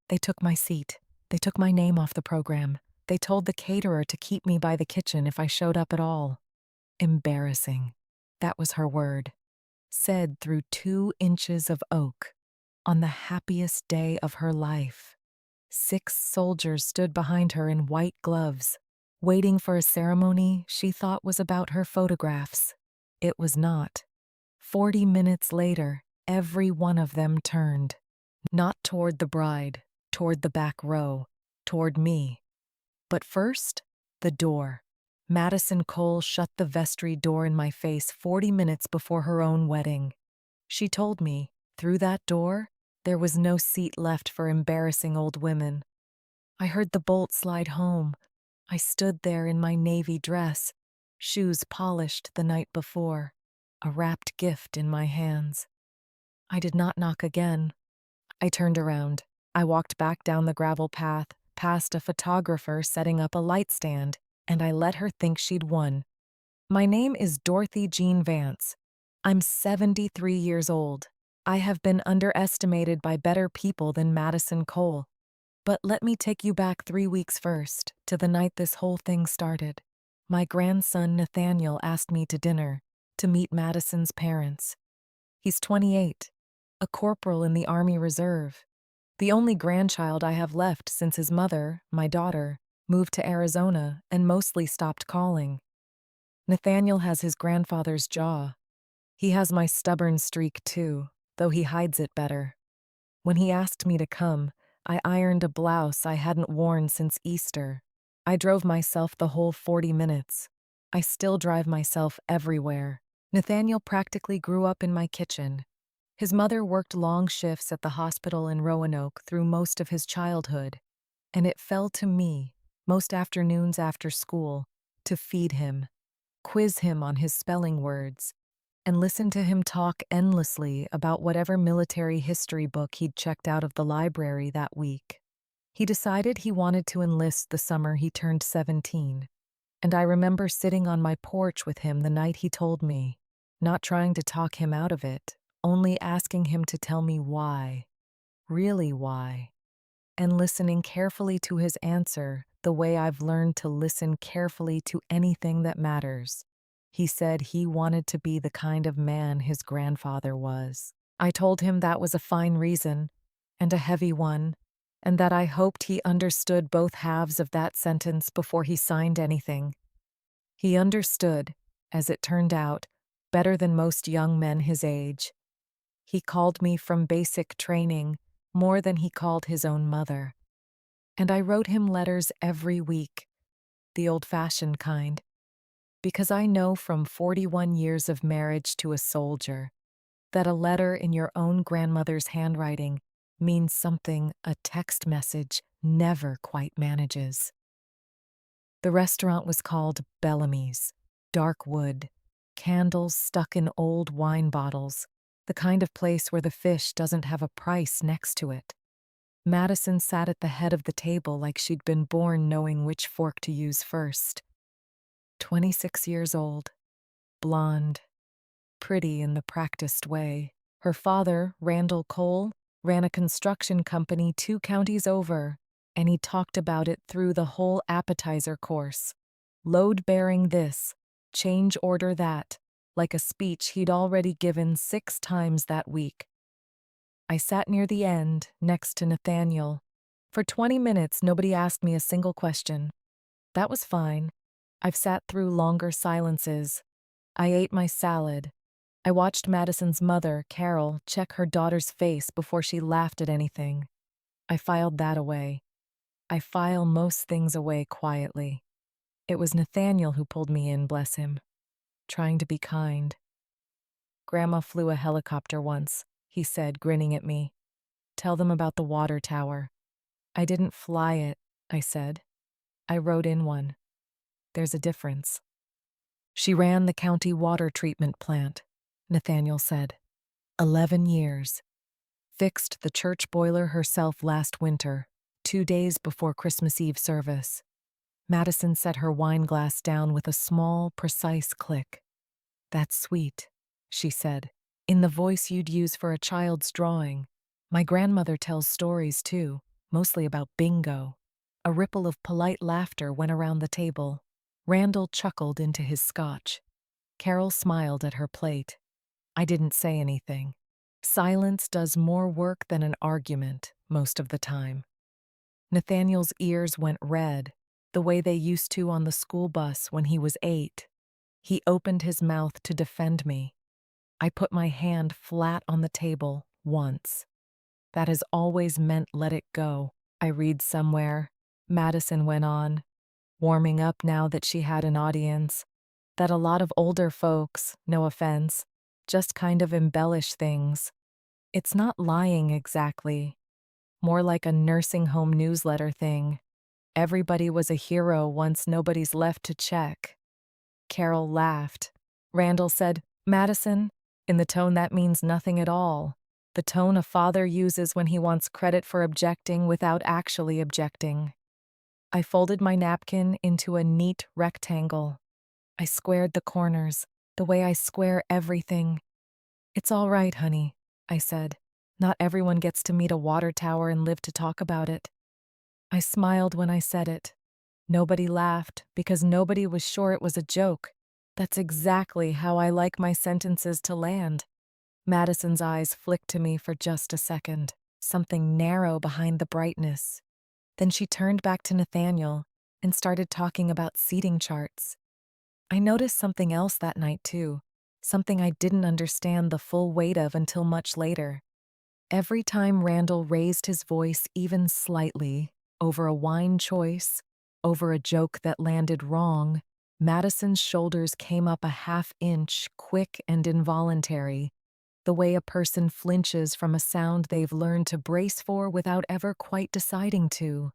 They took my seat. They took my name off the program. They told the caterer to keep me by the kitchen if I showed up at all. Embarrassing. That was her word. Said through 2 inches of oak. On the happiest day of her life. 6 soldiers stood behind her in white gloves, waiting for a ceremony she thought was about her photographs. It was not. 40 minutes later, every one of them turned. Not toward the bride, toward the back row, toward me. But first, the door. Madison Cole shut the vestry door in my face 40 minutes before her own wedding. She told me, through that door, there was no seat left for embarrassing old women. I heard the bolt slide home. I stood there in my navy dress, shoes polished the night before, a wrapped gift in my hands. I did not knock again. I turned around. I walked back down the gravel path, past a photographer setting up a light stand, and I let her think she'd won. My name is Dorothy Jean Vance. I'm 73 years old. I have been underestimated by better people than Madison Cole. But let me take you back 3 weeks first, to the night this whole thing started. My grandson Nathaniel asked me to dinner, to meet Madison's parents. He's 28, a corporal in the Army Reserve, the only grandchild I have left since his mother, my daughter, moved to Arizona and mostly stopped calling. Nathaniel has his grandfather's jaw. He has my stubborn streak too, though he hides it better. When he asked me to come, I ironed a blouse I hadn't worn since Easter. I drove myself the whole 40 minutes. I still drive myself everywhere. Nathaniel practically grew up in my kitchen. His mother worked long shifts at the hospital in Roanoke through most of his childhood, and it fell to me, most afternoons after school, to feed him, quiz him on his spelling words, and listen to him talk endlessly about whatever military history book he'd checked out of the library that week. He decided he wanted to enlist the summer he turned 17, and I remember sitting on my porch with him the night he told me, not trying to talk him out of it, only asking him to tell me why, really why, and listening carefully to his answer the way I've learned to listen carefully to anything that matters. He said he wanted to be the kind of man his grandfather was. I told him that was a fine reason, and a heavy one, and that I hoped he understood both halves of that sentence before he signed anything. He understood, as it turned out, better than most young men his age. He called me from basic training more than he called his own mother. And I wrote him letters every week, the old-fashioned kind, because I know from 41 years of marriage to a soldier that a letter in your own grandmother's handwriting means something a text message never quite manages. The restaurant was called Bellamy's, dark wood, candles stuck in old wine bottles, the kind of place where the fish doesn't have a price next to it. Madison sat at the head of the table like she'd been born knowing which fork to use first. 26 years old, blonde, pretty in the practiced way. Her father, Randall Cole, ran a construction company 2 counties over, and he talked about it through the whole appetizer course. Load-bearing this, change order that, like a speech he'd already given 6 times that week. I sat near the end, next to Nathaniel. For 20 minutes, nobody asked me a single question. That was fine. I've sat through longer silences. I ate my salad. I watched Madison's mother, Carol, check her daughter's face before she laughed at anything. I filed that away. I file most things away quietly. It was Nathaniel who pulled me in, bless him, trying to be kind. "Grandma flew a helicopter once," he said, grinning at me. "Tell them about the water tower." "I didn't fly it," I said. "I rode in one. There's a difference." "She ran the county water treatment plant," Nathaniel said. 11 years. Fixed the church boiler herself last winter, 2 days before Christmas Eve service. Madison set her wine glass down with a small, precise click. "That's sweet," she said, in the voice you'd use for a child's drawing. "My grandmother tells stories, too. mostly about bingo. A ripple of polite laughter went around the table. Randall chuckled into his scotch. Carol smiled at her plate. I didn't say anything. Silence does more work than an argument most of the time. Nathaniel's ears went red, the way they used to on the school bus when he was 8. He opened his mouth to defend me. I put my hand flat on the table once. That has always meant let it go. I read somewhere, Madison went on, warming up now that she had an audience, that a lot of older folks, no offense, just kind of embellish things. It's not lying exactly, more like a nursing home newsletter thing. Everybody was a hero once nobody's left to check. Carol laughed. Randall said, Madison, in the tone that means nothing at all. The tone a father uses when he wants credit for objecting without actually objecting. I folded my napkin into a neat rectangle. I squared the corners, the way I square everything. It's all right, honey, I said. Not everyone gets to meet a water tower and live to talk about it. I smiled when I said it. Nobody laughed because nobody was sure it was a joke. That's exactly how I like my sentences to land. Madison's eyes flicked to me for just a second, something narrow behind the brightness. Then she turned back to Nathaniel and started talking about seating charts. I noticed something else that night too, something I didn't understand the full weight of until much later. Every time Randall raised his voice even slightly, over a wine choice, over a joke that landed wrong, Madison's shoulders came up a half inch, quick and involuntary, the way a person flinches from a sound they've learned to brace for without ever quite deciding to.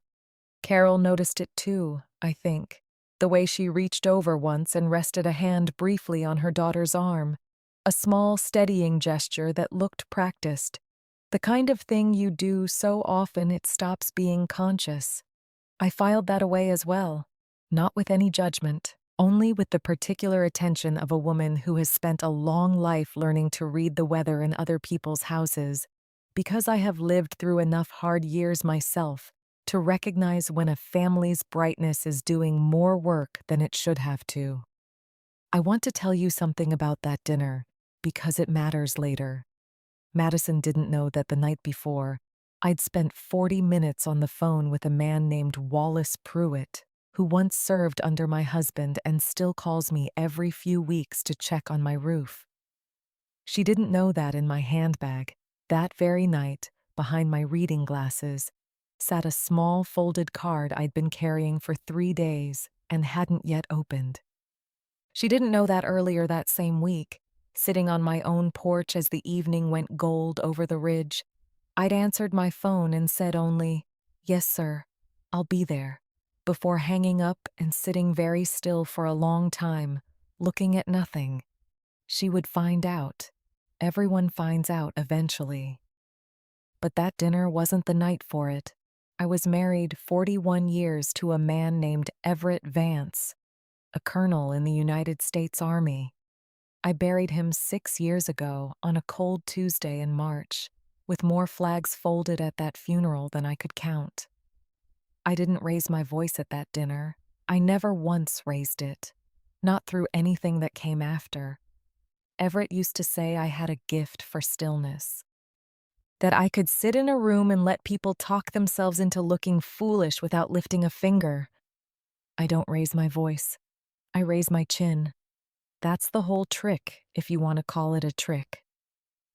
Carol noticed it too, I think, the way she reached over once and rested a hand briefly on her daughter's arm, a small steadying gesture that looked practiced, the kind of thing you do so often it stops being conscious. I filed that away as well, not with any judgment, only with the particular attention of a woman who has spent a long life learning to read the weather in other people's houses, because I have lived through enough hard years myself to recognize when a family's brightness is doing more work than it should have to. I want to tell you something about that dinner, because it matters later. Madison didn't know that the night before, I'd spent 40 minutes on the phone with a man named Wallace Pruitt, who once served under my husband and still calls me every few weeks to check on my roof. She didn't know that in my handbag, that very night, behind my reading glasses, sat a small folded card I'd been carrying for 3 days and hadn't yet opened. She didn't know that earlier that same week, sitting on my own porch as the evening went gold over the ridge, I'd answered my phone and said only, "Yes, sir, I'll be there," before hanging up and sitting very still for a long time, looking at nothing. She would find out. Everyone finds out eventually. But that dinner wasn't the night for it. I was married 41 years to a man named Everett Vance, a colonel in the United States Army. I buried him 6 years ago on a cold Tuesday in March, with more flags folded at that funeral than I could count. I didn't raise my voice at that dinner. I never once raised it, not through anything that came after. Everett used to say I had a gift for stillness, that I could sit in a room and let people talk themselves into looking foolish without lifting a finger. I don't raise my voice. I raise my chin. That's the whole trick, if you want to call it a trick.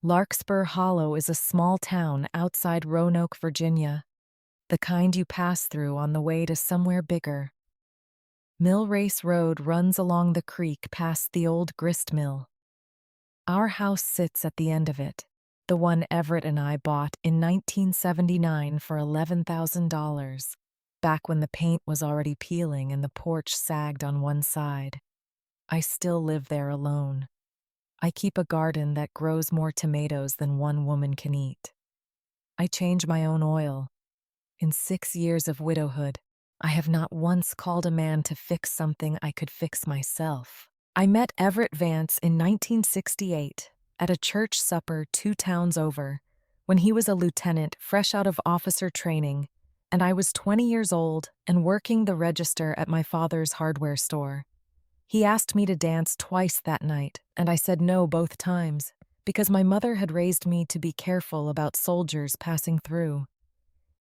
Larkspur Hollow is a small town outside Roanoke, Virginia, the kind you pass through on the way to somewhere bigger. Mill Race Road runs along the creek past the old grist mill. Our house sits at the end of it, the one Everett and I bought in 1979 for $11,000, back when the paint was already peeling and the porch sagged on one side. I still live there alone. I keep a garden that grows more tomatoes than one woman can eat. I change my own oil. In 6 years of widowhood, I have not once called a man to fix something I could fix myself. I met Everett Vance in 1968 at a church supper 2 towns over, when he was a lieutenant fresh out of officer training and I was 20 years old and working the register at my father's hardware store. He asked me to dance twice that night, and I said no both times, because my mother had raised me to be careful about soldiers passing through.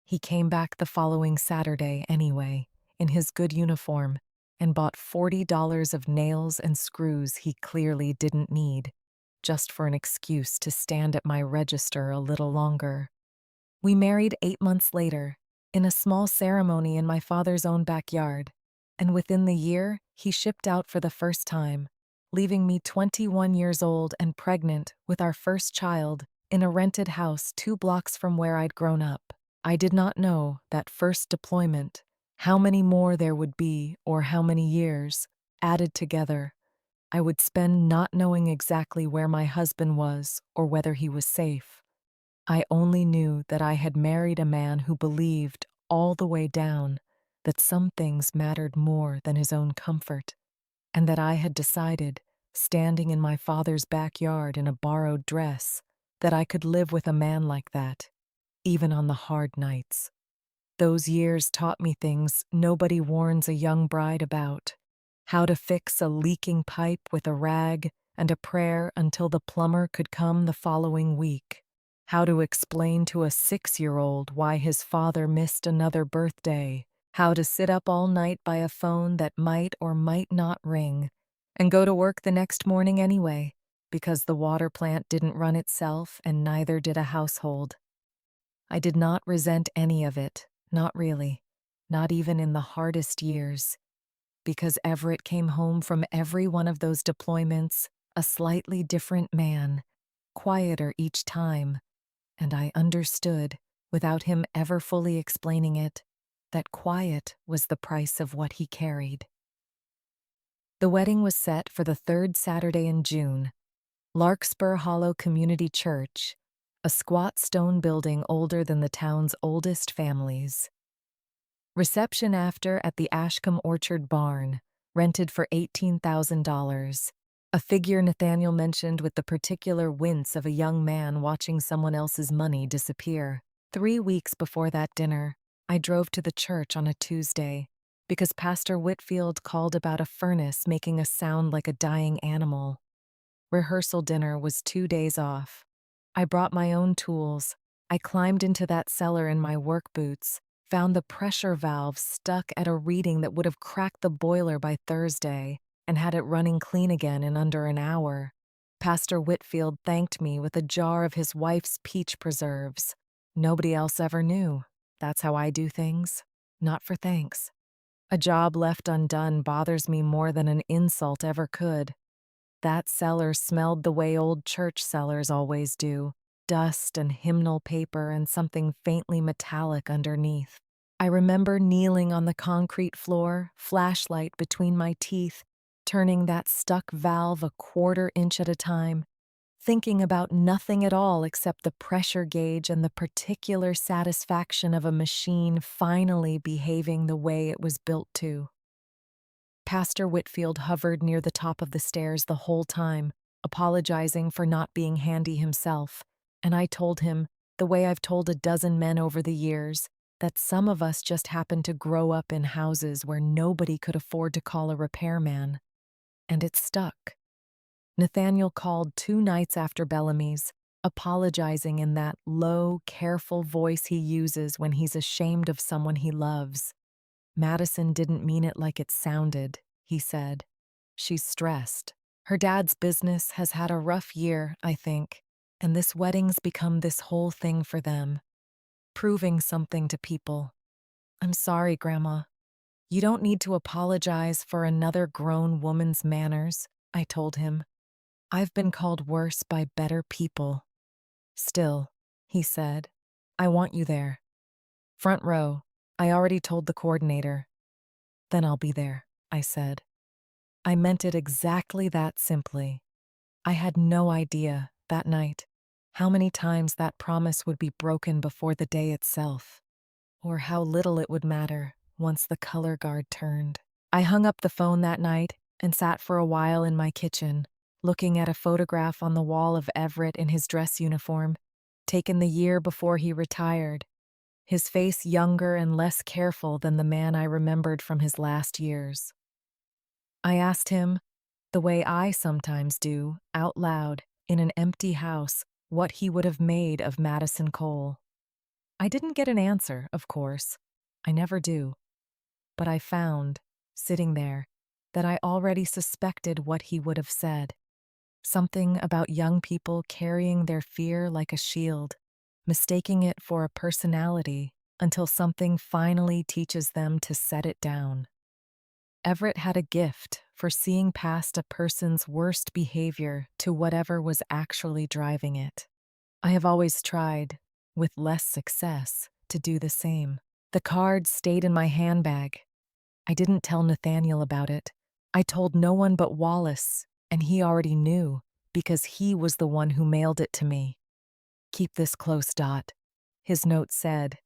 He came back the following Saturday anyway, in his good uniform, and bought $40 of nails and screws he clearly didn't need, just for an excuse to stand at my register a little longer. We married 8 months later, in a small ceremony in my father's own backyard, and within the year, he shipped out for the first time, leaving me 21 years old and pregnant with our first child in a rented house 2 blocks from where I'd grown up. I did not know that first deployment, how many more there would be or how many years, added together, I would spend not knowing exactly where my husband was or whether he was safe. I only knew that I had married a man who believed all the way down that some things mattered more than his own comfort, and that I had decided, standing in my father's backyard in a borrowed dress, that I could live with a man like that, even on the hard nights. Those years taught me things nobody warns a young bride about: how to fix a leaking pipe with a rag and a prayer until the plumber could come the following week, how to explain to a 6-year-old why his father missed another birthday, how to sit up all night by a phone that might or might not ring, and go to work the next morning anyway, because the water plant didn't run itself and neither did a household. I did not resent any of it, not really, not even in the hardest years, because Everett came home from every one of those deployments a slightly different man, quieter each time, and I understood, without him ever fully explaining it, that quiet was the price of what he carried. The wedding was set for the third Saturday in June. Larkspur Hollow Community Church, a squat stone building older than the town's oldest families. Reception after at the Ashcombe Orchard Barn, rented for $18,000, a figure Nathaniel mentioned with the particular wince of a young man watching someone else's money disappear. 3 weeks before that dinner, I drove to the church on a Tuesday because Pastor Whitfield called about a furnace making a sound like a dying animal. Rehearsal dinner was 2 days off. I brought my own tools. I climbed into that cellar in my work boots, found the pressure valve stuck at a reading that would have cracked the boiler by Thursday, and had it running clean again in under an hour. Pastor Whitfield thanked me with a jar of his wife's peach preserves. Nobody else ever knew. That's how I do things. Not for thanks. A job left undone bothers me more than an insult ever could. That cellar smelled the way old church cellars always do: dust and hymnal paper and something faintly metallic underneath. I remember kneeling on the concrete floor, flashlight between my teeth, turning that stuck valve a 1/4 inch at a time, thinking about nothing at all except the pressure gauge and the particular satisfaction of a machine finally behaving the way it was built to. Pastor Whitfield hovered near the top of the stairs the whole time, apologizing for not being handy himself, and I told him, the way I've told a dozen men over the years, that some of us just happened to grow up in houses where nobody could afford to call a repairman. And it stuck. Nathaniel called 2 nights after Bellamy's, apologizing in that low, careful voice he uses when he's ashamed of someone he loves. "Madison didn't mean it like it sounded," he said. "She's stressed. Her dad's business has had a rough year, I think, and this wedding's become this whole thing for them, proving something to people. I'm sorry, Grandma. You don't need to apologize for another grown woman's manners," I told him. "I've been called worse by better people." "Still," he said, "I want you there. Front row. I already told the coordinator." "Then I'll be there," I said. I meant it exactly that simply. I had no idea, that night, how many times that promise would be broken before the day itself, or how little it would matter once the color guard turned. I hung up the phone that night and sat for a while in my kitchen, looking at a photograph on the wall of Everett in his dress uniform, taken the year before he retired. his face younger and less careful than the man I remembered from his last years. I asked him, the way I sometimes do, out loud, in an empty house, what he would have made of Madison Cole. I didn't get an answer, of course. I never do. But I found, sitting there, that I already suspected what he would have said. Something about young people carrying their fear like a shield, mistaking it for a personality until something finally teaches them to set it down. Everett had a gift for seeing past a person's worst behavior to whatever was actually driving it. I have always tried, with less success, to do the same. The card stayed in my handbag. I didn't tell Nathaniel about it. I told no one but Wallace, and he already knew, because he was the one who mailed it to me. Keep this close, Dot, his note said,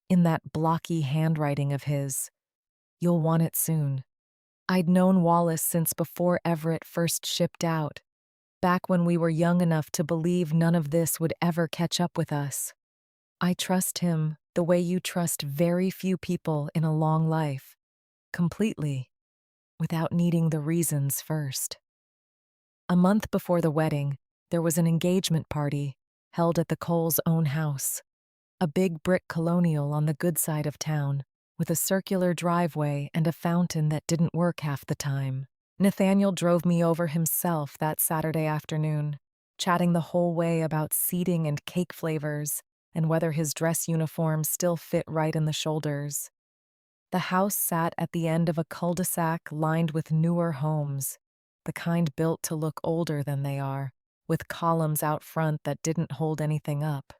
in that blocky handwriting of his. You'll want it soon. I'd known Wallace since before Everett first shipped out, back when we were young enough to believe none of this would ever catch up with us. I trust him the way you trust very few people in a long life, completely, without needing the reasons first. A month before the wedding, there was an engagement party held at the Coles' own house, a big brick colonial on the good side of town, with a circular driveway and a fountain that didn't work half the time. Nathaniel drove me over himself that Saturday afternoon, chatting the whole way about seating and cake flavors and whether his dress uniform still fit right in the shoulders. The house sat at the end of a cul-de-sac lined with newer homes, the kind built to look older than they are, with columns out front that didn't hold anything up.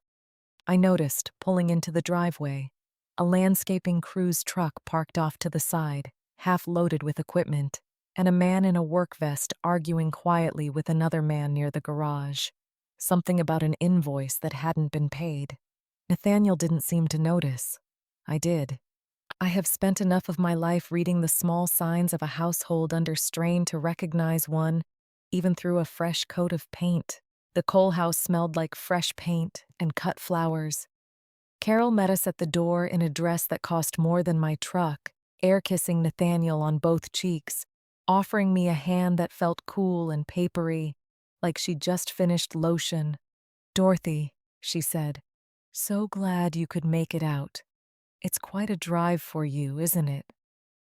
I noticed, pulling into the driveway, a landscaping crew's truck parked off to the side, half loaded with equipment, and a man in a work vest arguing quietly with another man near the garage. Something about an invoice that hadn't been paid. Nathaniel didn't seem to notice. I did. I have spent enough of my life reading the small signs of a household under strain to recognize one, even through a fresh coat of paint. The Cole house smelled like fresh paint and cut flowers. Carol met us at the door in a dress that cost more than my truck, air-kissing Nathaniel on both cheeks, offering me a hand that felt cool and papery, like she'd just finished lotion. "Dorothy," she said, "so glad you could make it out. It's quite a drive for you, isn't it?"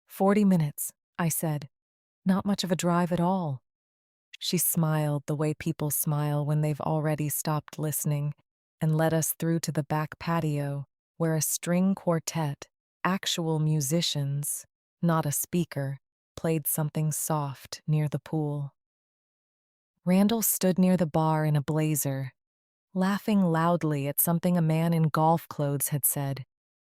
40 minutes, I said. Not much of a drive at all. She smiled the way people smile when they've already stopped listening and led us through to the back patio, where a string quartet, actual musicians, not a speaker, played something soft near the pool. Randall stood near the bar in a blazer, laughing loudly at something a man in golf clothes had said,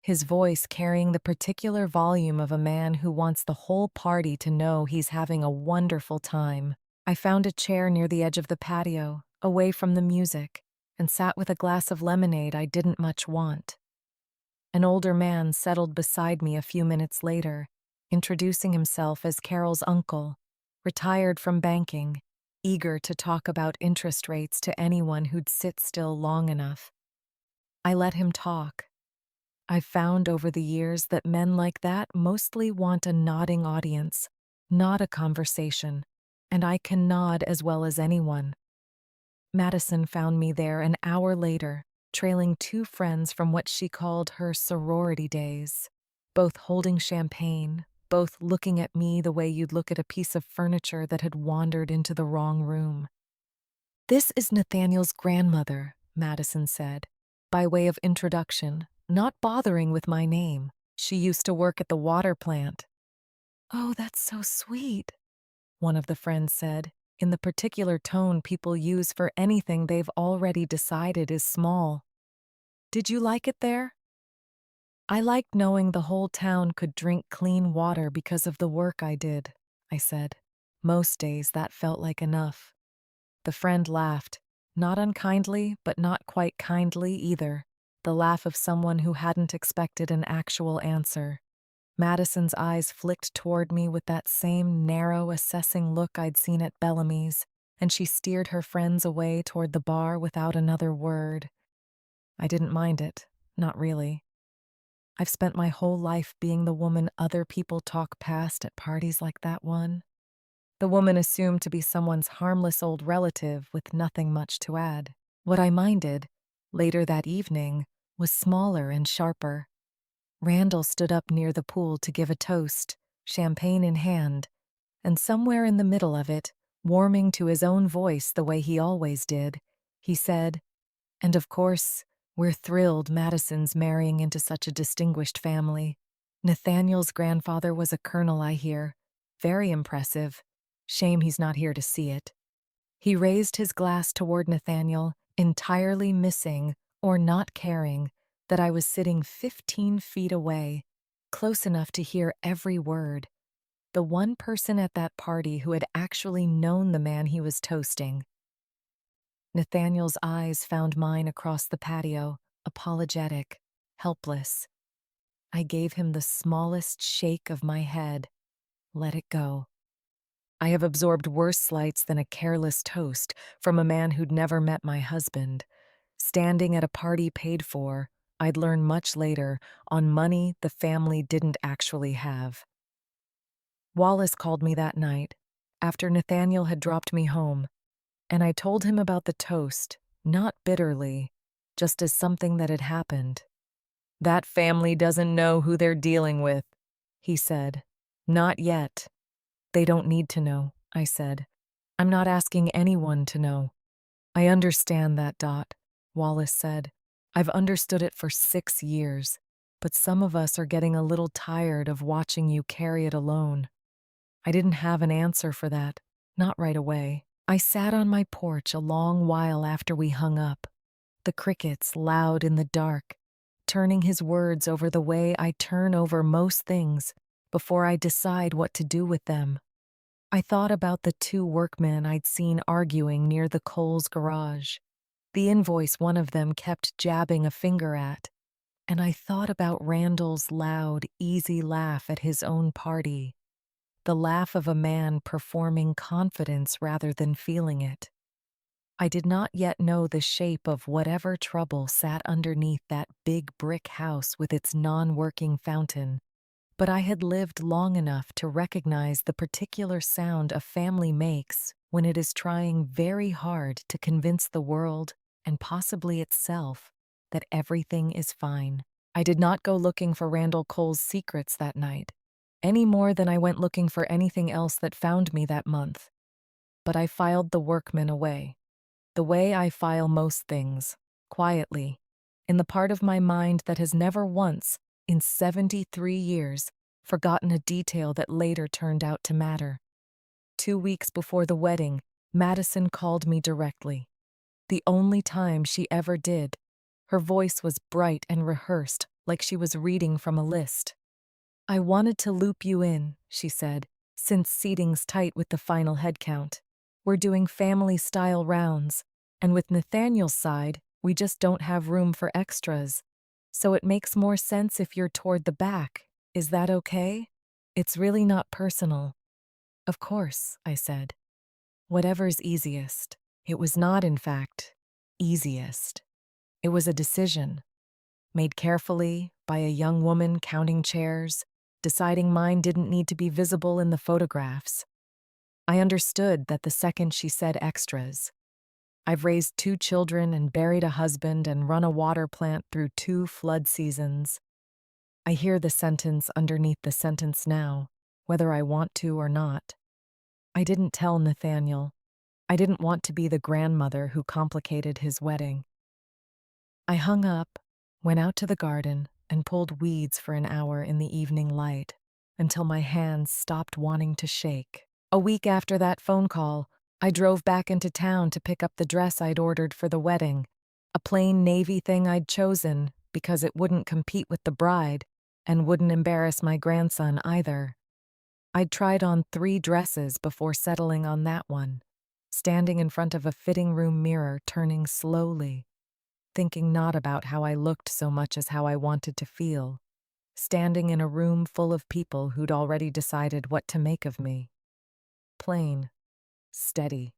his voice carrying the particular volume of a man who wants the whole party to know he's having a wonderful time. I found a chair near the edge of the patio, away from the music, and sat with a glass of lemonade I didn't much want. An older man settled beside me a few minutes later, introducing himself as Carol's uncle, retired from banking, eager to talk about interest rates to anyone who'd sit still long enough. I let him talk. I've found over the years that men like that mostly want a nodding audience, not a conversation, and I can nod as well as anyone. Madison found me there an hour later, trailing two friends from what she called her sorority days, both holding champagne, both looking at me the way you'd look at a piece of furniture that had wandered into the wrong room. "This is Nathaniel's grandmother," Madison said, by way of introduction, not bothering with my name. "She used to work at the water plant." "Oh, that's so sweet," one of the friends said, in the particular tone people use for anything they've already decided is small. "Did you like it there?" "I liked knowing the whole town could drink clean water because of the work I did," I said. Most days that felt like enough. The friend laughed, not unkindly, but not quite kindly either, the laugh of someone who hadn't expected an actual answer. Madison's eyes flicked toward me with that same narrow, assessing look I'd seen at Bellamy's, and she steered her friends away toward the bar without another word. I didn't mind it, not really. I've spent my whole life being the woman other people talk past at parties like that one. The woman assumed to be someone's harmless old relative with nothing much to add. What I minded, later that evening, was smaller and sharper. Randall stood up near the pool to give a toast, champagne in hand, and somewhere in the middle of it, warming to his own voice the way he always did, he said, "And of course, we're thrilled Madison's marrying into such a distinguished family. Nathaniel's grandfather was a colonel, I hear. Very impressive. Shame he's not here to see it." He raised his glass toward Nathaniel, entirely missing, or not caring, that I was sitting 15 feet away, close enough to hear every word. The one person at that party who had actually known the man he was toasting. Nathaniel's eyes found mine across the patio, apologetic, helpless. I gave him the smallest shake of my head. Let it go. I have absorbed worse slights than a careless toast from a man who'd never met my husband. Standing at a party paid for, I'd learn much later, on money the family didn't actually have. Wallace called me that night, after Nathaniel had dropped me home, and I told him about the toast, not bitterly, just as something that had happened. "That family doesn't know who they're dealing with," he said. "Not yet." "They don't need to know," I said. "I'm not asking anyone to know." "I understand that, Dot," Wallace said. "I've understood it for 6 years, but some of us are getting a little tired of watching you carry it alone." I didn't have an answer for that, not right away. I sat on my porch a long while after we hung up, the crickets loud in the dark, turning his words over the way I turn over most things before I decide what to do with them. I thought about the 2 workmen I'd seen arguing near the Coles garage, the invoice one of them kept jabbing a finger at, and I thought about Randall's loud, easy laugh at his own party, the laugh of a man performing confidence rather than feeling it. I did not yet know the shape of whatever trouble sat underneath that big brick house with its non-working fountain, but I had lived long enough to recognize the particular sound a family makes when it is trying very hard to convince the world, and possibly itself, that everything is fine. I did not go looking for Randall Cole's secrets that night, any more than I went looking for anything else that found me that month. But I filed the workmen away, the way I file most things, quietly, in the part of my mind that has never once, in 73 years, forgotten a detail that later turned out to matter. 2 weeks before the wedding, Madison called me directly. The only time she ever did. Her voice was bright and rehearsed, like she was reading from a list. "I wanted to loop you in," she said, "since seating's tight with the final head count. We're doing family-style rounds, and with Nathaniel's side, we just don't have room for extras. So it makes more sense if you're toward the back. Is that okay? It's really not personal." "Of course," I said. "Whatever's easiest." It was not, in fact, easiest. It was a decision, made carefully by a young woman counting chairs, deciding mine didn't need to be visible in the photographs. I understood that the second she said extras. I've raised 2 children and buried a husband and run a water plant through 2 flood seasons. I hear the sentence underneath the sentence now, whether I want to or not. I didn't tell Nathaniel. I didn't want to be the grandmother who complicated his wedding. I hung up, went out to the garden, and pulled weeds for an hour in the evening light, until my hands stopped wanting to shake. A week after that phone call, I drove back into town to pick up the dress I'd ordered for the wedding, a plain navy thing I'd chosen because it wouldn't compete with the bride and wouldn't embarrass my grandson either. I'd tried on 3 dresses before settling on that one, standing in front of a fitting room mirror, turning slowly, thinking not about how I looked so much as how I wanted to feel, standing in a room full of people who'd already decided what to make of me. Plain, steady,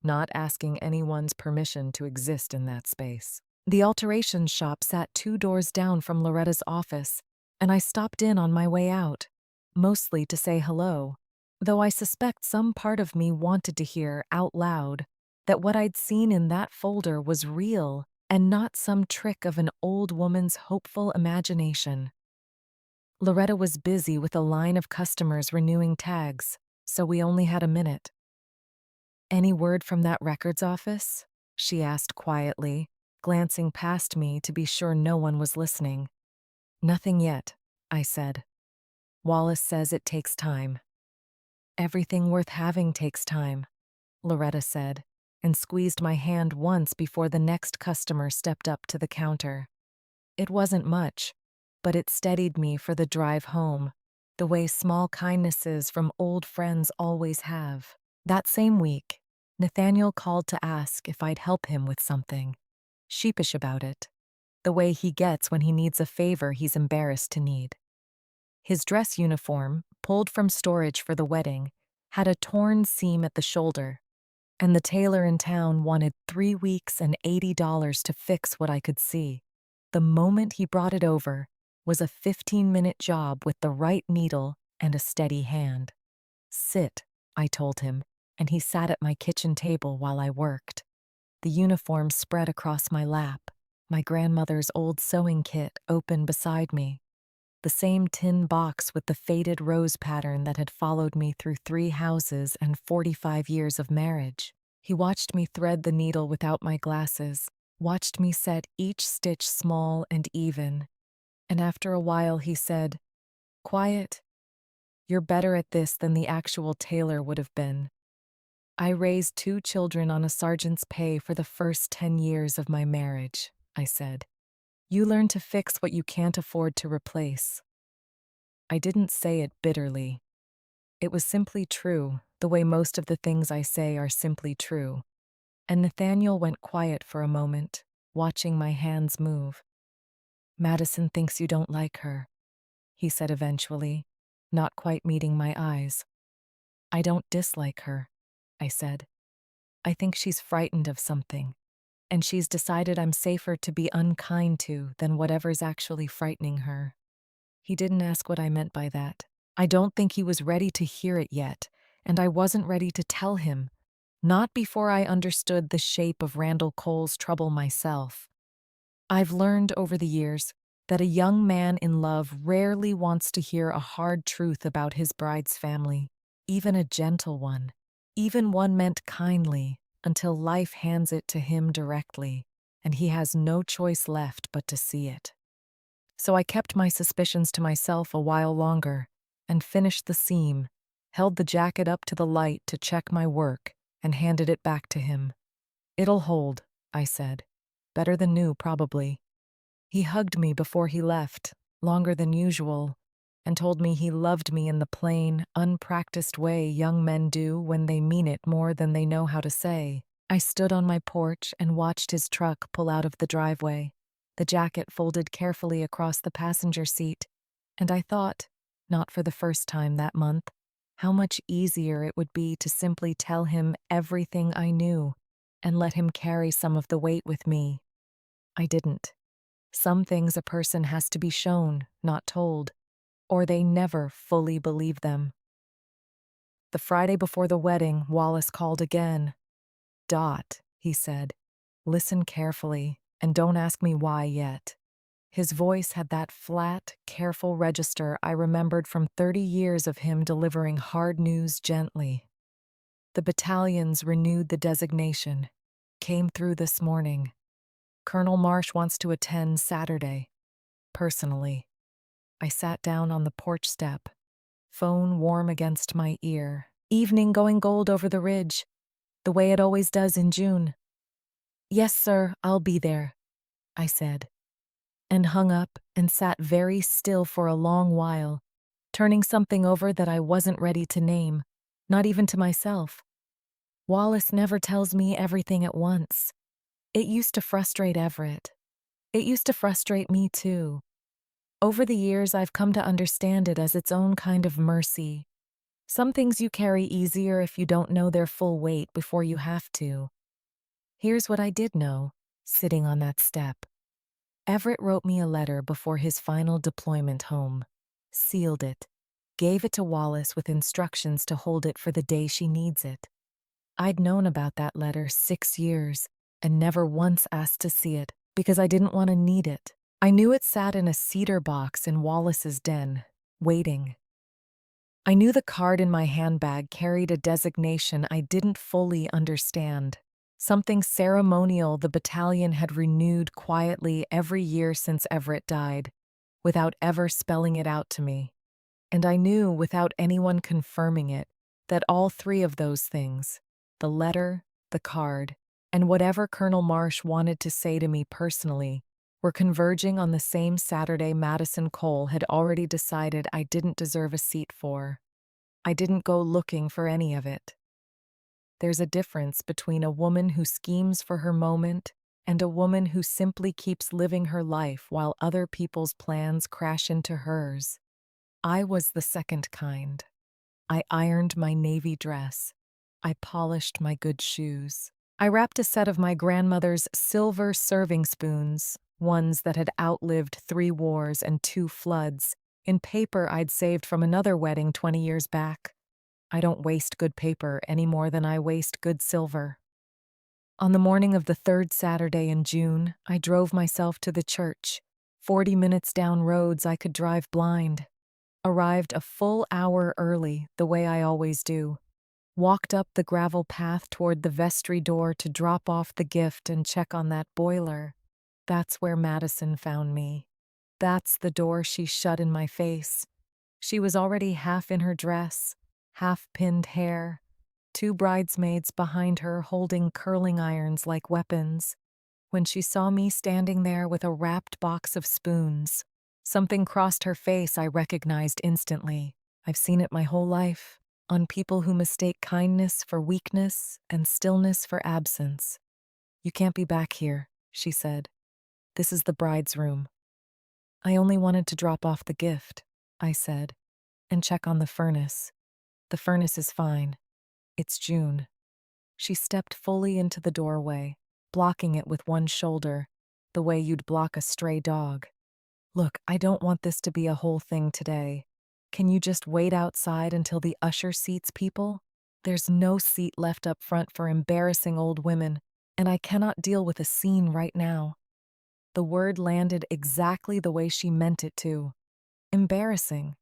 not asking anyone's permission to exist in that space. The alterations shop sat 2 doors down from Loretta's office, and I stopped in on my way out, mostly to say hello, though I suspect some part of me wanted to hear out loud that what I'd seen in that folder was real and not some trick of an old woman's hopeful imagination. Loretta was busy with a line of customers renewing tags, so we only had a minute. "Any word from that records office?" she asked quietly, glancing past me to be sure no one was listening. "Nothing yet," I said. "Wallace says it takes time." "Everything worth having takes time," Loretta said, and squeezed my hand once before the next customer stepped up to the counter. It wasn't much, but it steadied me for the drive home, the way small kindnesses from old friends always have. That same week, Nathaniel called to ask if I'd help him with something. Sheepish about it, the way he gets when he needs a favor he's embarrassed to need. His dress uniform, pulled from storage for the wedding, had a torn seam at the shoulder, and the tailor in town wanted 3 weeks and $80 to fix what I could see. The moment he brought it over was a 15-minute job with the right needle and a steady hand. "Sit," I told him, and he sat at my kitchen table while I worked. The uniform spread across my lap, my grandmother's old sewing kit open beside me, the same tin box with the faded rose pattern that had followed me through 3 houses and 45 years of marriage. He watched me thread the needle without my glasses, watched me set each stitch small and even, and after a while he said, "Quiet, you're better at this than the actual tailor would have been." "I raised 2 children on a sergeant's pay for the first 10 years of my marriage," I said. "You learn to fix what you can't afford to replace." I didn't say it bitterly. It was simply true, the way most of the things I say are simply true. And Nathaniel went quiet for a moment, watching my hands move. "Madison thinks you don't like her," he said eventually, not quite meeting my eyes. "I don't dislike her," I said. "I think she's frightened of something, and she's decided I'm safer to be unkind to than whatever's actually frightening her." He didn't ask what I meant by that. I don't think he was ready to hear it yet, and I wasn't ready to tell him, not before I understood the shape of Randall Cole's trouble myself. I've learned over the years that a young man in love rarely wants to hear a hard truth about his bride's family, even a gentle one, even one meant kindly, until life hands it to him directly, and he has no choice left but to see it. So I kept my suspicions to myself a while longer and finished the seam, held the jacket up to the light to check my work, and handed it back to him. "It'll hold," I said. "Better than new, probably." He hugged me before he left, longer than usual, and told me he loved me in the plain, unpracticed way young men do when they mean it more than they know how to say. I stood on my porch and watched his truck pull out of the driveway, the jacket folded carefully across the passenger seat, and I thought, not for the first time that month, how much easier it would be to simply tell him everything I knew and let him carry some of the weight with me. I didn't. Some things a person has to be shown, not told, or they never fully believe them. The Friday before the wedding, Wallace called again. "Dot," he said, "listen carefully, and don't ask me why yet." His voice had that flat, careful register I remembered from 30 years of him delivering hard news gently. "The battalions renewed the designation. Came through this morning. Colonel Marsh wants to attend Saturday. Personally." I sat down on the porch step, phone warm against my ear. "Evening going gold over the ridge, the way it always does in June." "Yes, sir, I'll be there," I said, and hung up and sat very still for a long while, turning something over that I wasn't ready to name, not even to myself. Wallace never tells me everything at once. It used to frustrate Everett. It used to frustrate me too. Over the years, I've come to understand it as its own kind of mercy. Some things you carry easier if you don't know their full weight before you have to. Here's what I did know. sitting on that step. Everett wrote me a letter before his final deployment home, sealed it, gave it to Wallace with instructions to hold it for the day she needs it. I'd known about that letter 6 years and never once asked to see it because I didn't want to need it. I knew it sat in a cedar box in Wallace's den, waiting. I knew the card in my handbag carried a designation I didn't fully understand. Something ceremonial the battalion had renewed quietly every year since Everett died, without ever spelling it out to me. And I knew, without anyone confirming it, that all three of those things, the letter, the card, and whatever Colonel Marsh wanted to say to me personally, were converging on the same Saturday Madison Cole had already decided I didn't deserve a seat for. I didn't go looking for any of it. There's a difference between a woman who schemes for her moment and a woman who simply keeps living her life while other people's plans crash into hers. I was the second kind. I ironed my navy dress. I polished my good shoes. I wrapped a set of my grandmother's silver serving spoons, ones that had outlived 3 wars and 2 floods, in paper I'd saved from another wedding 20 years back. I don't waste good paper any more than I waste good silver. On the morning of the third Saturday in June, I drove myself to the church. 40 minutes down roads I could drive blind. Arrived a full hour early, the way I always do. Walked up the gravel path toward the vestry door to drop off the gift and check on that boiler. That's where Madison found me. That's the door she shut in my face. She was already half in her dress, half-pinned hair, 2 bridesmaids behind her holding curling irons like weapons. When she saw me standing there with a wrapped box of spoons, something crossed her face I recognized instantly. I've seen it my whole life, on people who mistake kindness for weakness and stillness for absence. "You can't be back here," she said. "This is the bride's room." "I only wanted to drop off the gift," I said, "and check on the furnace. The furnace is fine. It's June." She stepped fully into the doorway, blocking it with one shoulder, the way you'd block a stray dog. "Look, I don't want this to be a whole thing today. Can you just wait outside until the usher seats people? There's no seat left up front for embarrassing old women, and I cannot deal with a scene right now." The word landed exactly the way she meant it to. Embarrassing.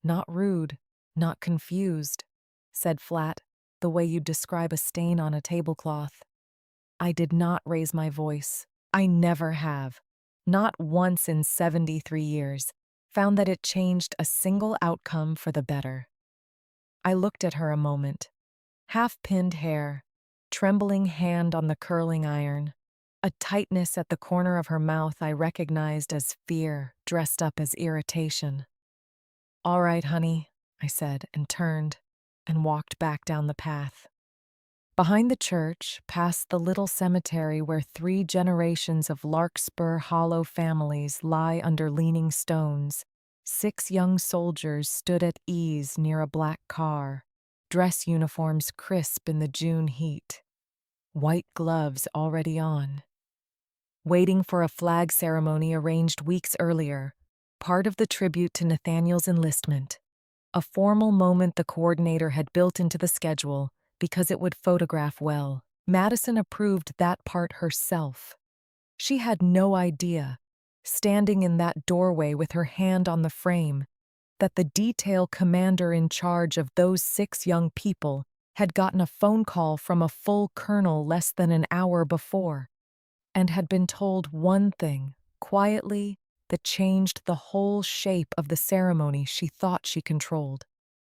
Not rude, not confused. Said flat, the way you'd describe a stain on a tablecloth. I did not raise my voice. I never have. Not once in 73 years. Found that it changed a single outcome for the better. I looked at her a moment. Half-pinned hair, trembling hand on the curling iron, a tightness at the corner of her mouth I recognized as fear dressed up as irritation. "All right, honey," I said, and turned and walked back down the path. Behind the church, past the little cemetery where 3 generations of Larkspur Hollow families lie under leaning stones, 6 young soldiers stood at ease near a black car, dress uniforms crisp in the June heat, white gloves already on. Waiting for a flag ceremony arranged weeks earlier, part of the tribute to Nathaniel's enlistment. A formal moment the coordinator had built into the schedule because it would photograph well. Madison approved that part herself. She had no idea, standing in that doorway with her hand on the frame, that the detail commander in charge of those 6 young people had gotten a phone call from a full colonel less than an hour before, and had been told one thing, quietly, that changed the whole shape of the ceremony she thought she controlled.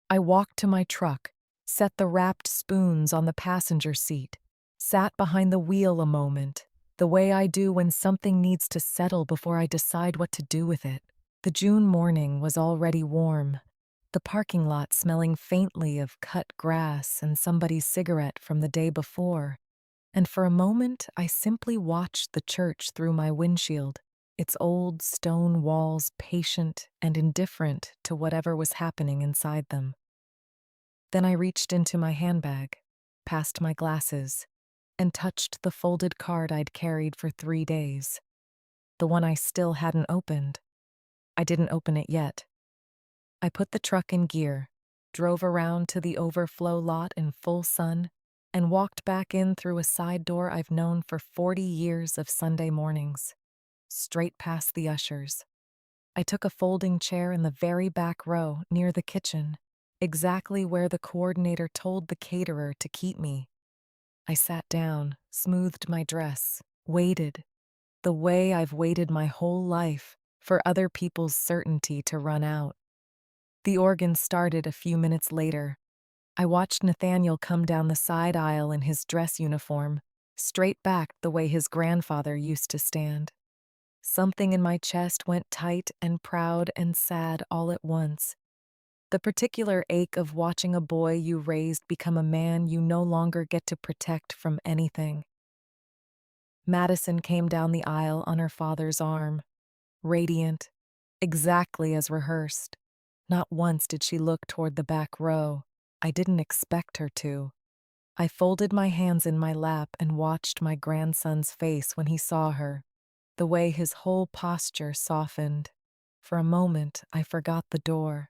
I walked to my truck, set the wrapped spoons on the passenger seat, sat behind the wheel a moment, the way I do when something needs to settle before I decide what to do with it. The June morning was already warm, the parking lot smelling faintly of cut grass and somebody's cigarette from the day before. And for a moment, I simply watched the church through my windshield, its old stone walls patient and indifferent to whatever was happening inside them. Then I reached into my handbag, past my glasses, and touched the folded card I'd carried for 3 days, the one I still hadn't opened. I didn't open it yet. I put the truck in gear, drove around to the overflow lot in full sun, and walked back in through a side door I've known for 40 years of Sunday mornings, straight past the ushers. I took a folding chair in the very back row near the kitchen, exactly where the coordinator told the caterer to keep me. I sat down, smoothed my dress, waited, the way I've waited my whole life for other people's certainty to run out. The organ started a few minutes later. I watched Nathaniel come down the side aisle in his dress uniform, straight backed the way his grandfather used to stand. Something in my chest went tight and proud and sad all at once. The particular ache of watching a boy you raised become a man you no longer get to protect from anything. Madison came down the aisle on her father's arm, radiant, exactly as rehearsed. Not once did she look toward the back row. I didn't expect her to. I folded my hands in my lap and watched my grandson's face when he saw her, the way his whole posture softened. For a moment, I forgot the door,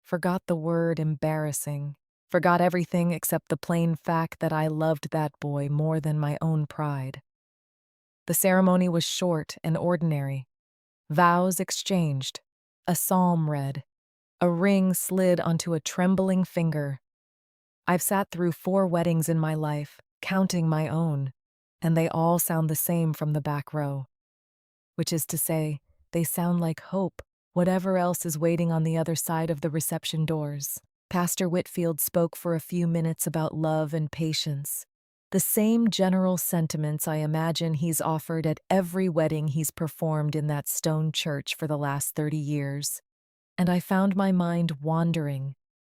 forgot the word embarrassing, forgot everything except the plain fact that I loved that boy more than my own pride. The ceremony was short and ordinary. Vows exchanged, a psalm read, a ring slid onto a trembling finger. I've sat through 4 weddings in my life, counting my own, and they all sound the same from the back row. Which is to say, they sound like hope, whatever else is waiting on the other side of the reception doors. Pastor Whitfield spoke for a few minutes about love and patience. The same general sentiments I imagine he's offered at every wedding he's performed in that stone church for the last 30 years. And I found my mind wandering,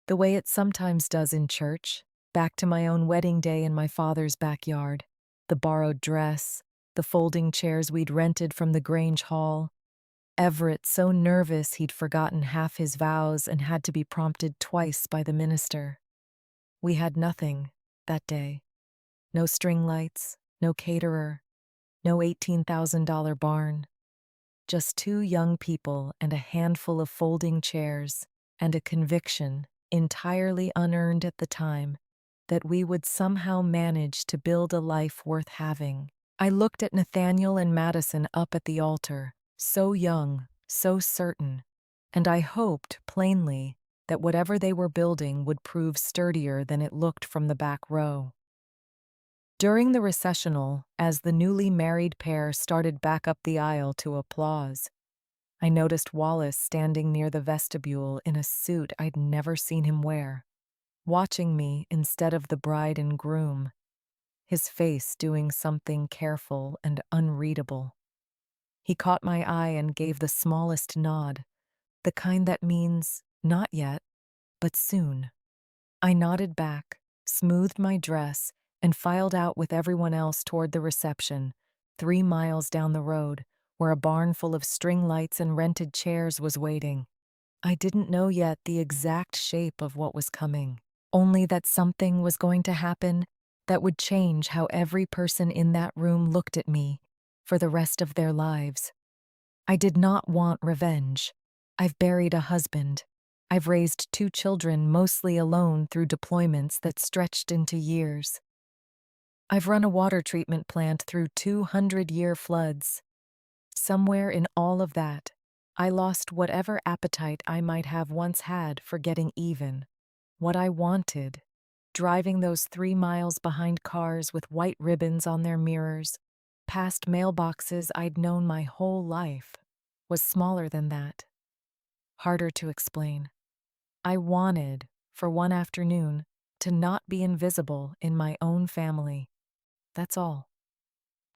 the way it sometimes does in church, back to my own wedding day in my father's backyard, the borrowed dress, the folding chairs we'd rented from the Grange Hall. Everett so nervous he'd forgotten half his vows and had to be prompted twice by the minister. We had nothing that day. No string lights, no caterer, no $18,000 barn. Just 2 young people and a handful of folding chairs, and a conviction, entirely unearned at the time, that we would somehow manage to build a life worth having. I looked at Nathaniel and Madison up at the altar, so young, so certain, and I hoped, plainly, that whatever they were building would prove sturdier than it looked from the back row. During the recessional, as the newly married pair started back up the aisle to applause, I noticed Wallace standing near the vestibule in a suit I'd never seen him wear, watching me instead of the bride and groom, his face doing something careful and unreadable. He caught my eye and gave the smallest nod, the kind that means not yet, but soon. I nodded back, smoothed my dress, and filed out with everyone else toward the reception, 3 miles down the road, where a barn full of string lights and rented chairs was waiting. I didn't know yet the exact shape of what was coming, only that something was going to happen that would change how every person in that room looked at me for the rest of their lives. I did not want revenge. I've buried a husband. I've raised 2 children mostly alone through deployments that stretched into years. I've run a water treatment plant through 200-year floods. Somewhere in all of that, I lost whatever appetite I might have once had for getting even. What I wanted, driving those 3 miles behind cars with white ribbons on their mirrors, past mailboxes I'd known my whole life, was smaller than that. Harder to explain. I wanted, for one afternoon, to not be invisible in my own family. That's all.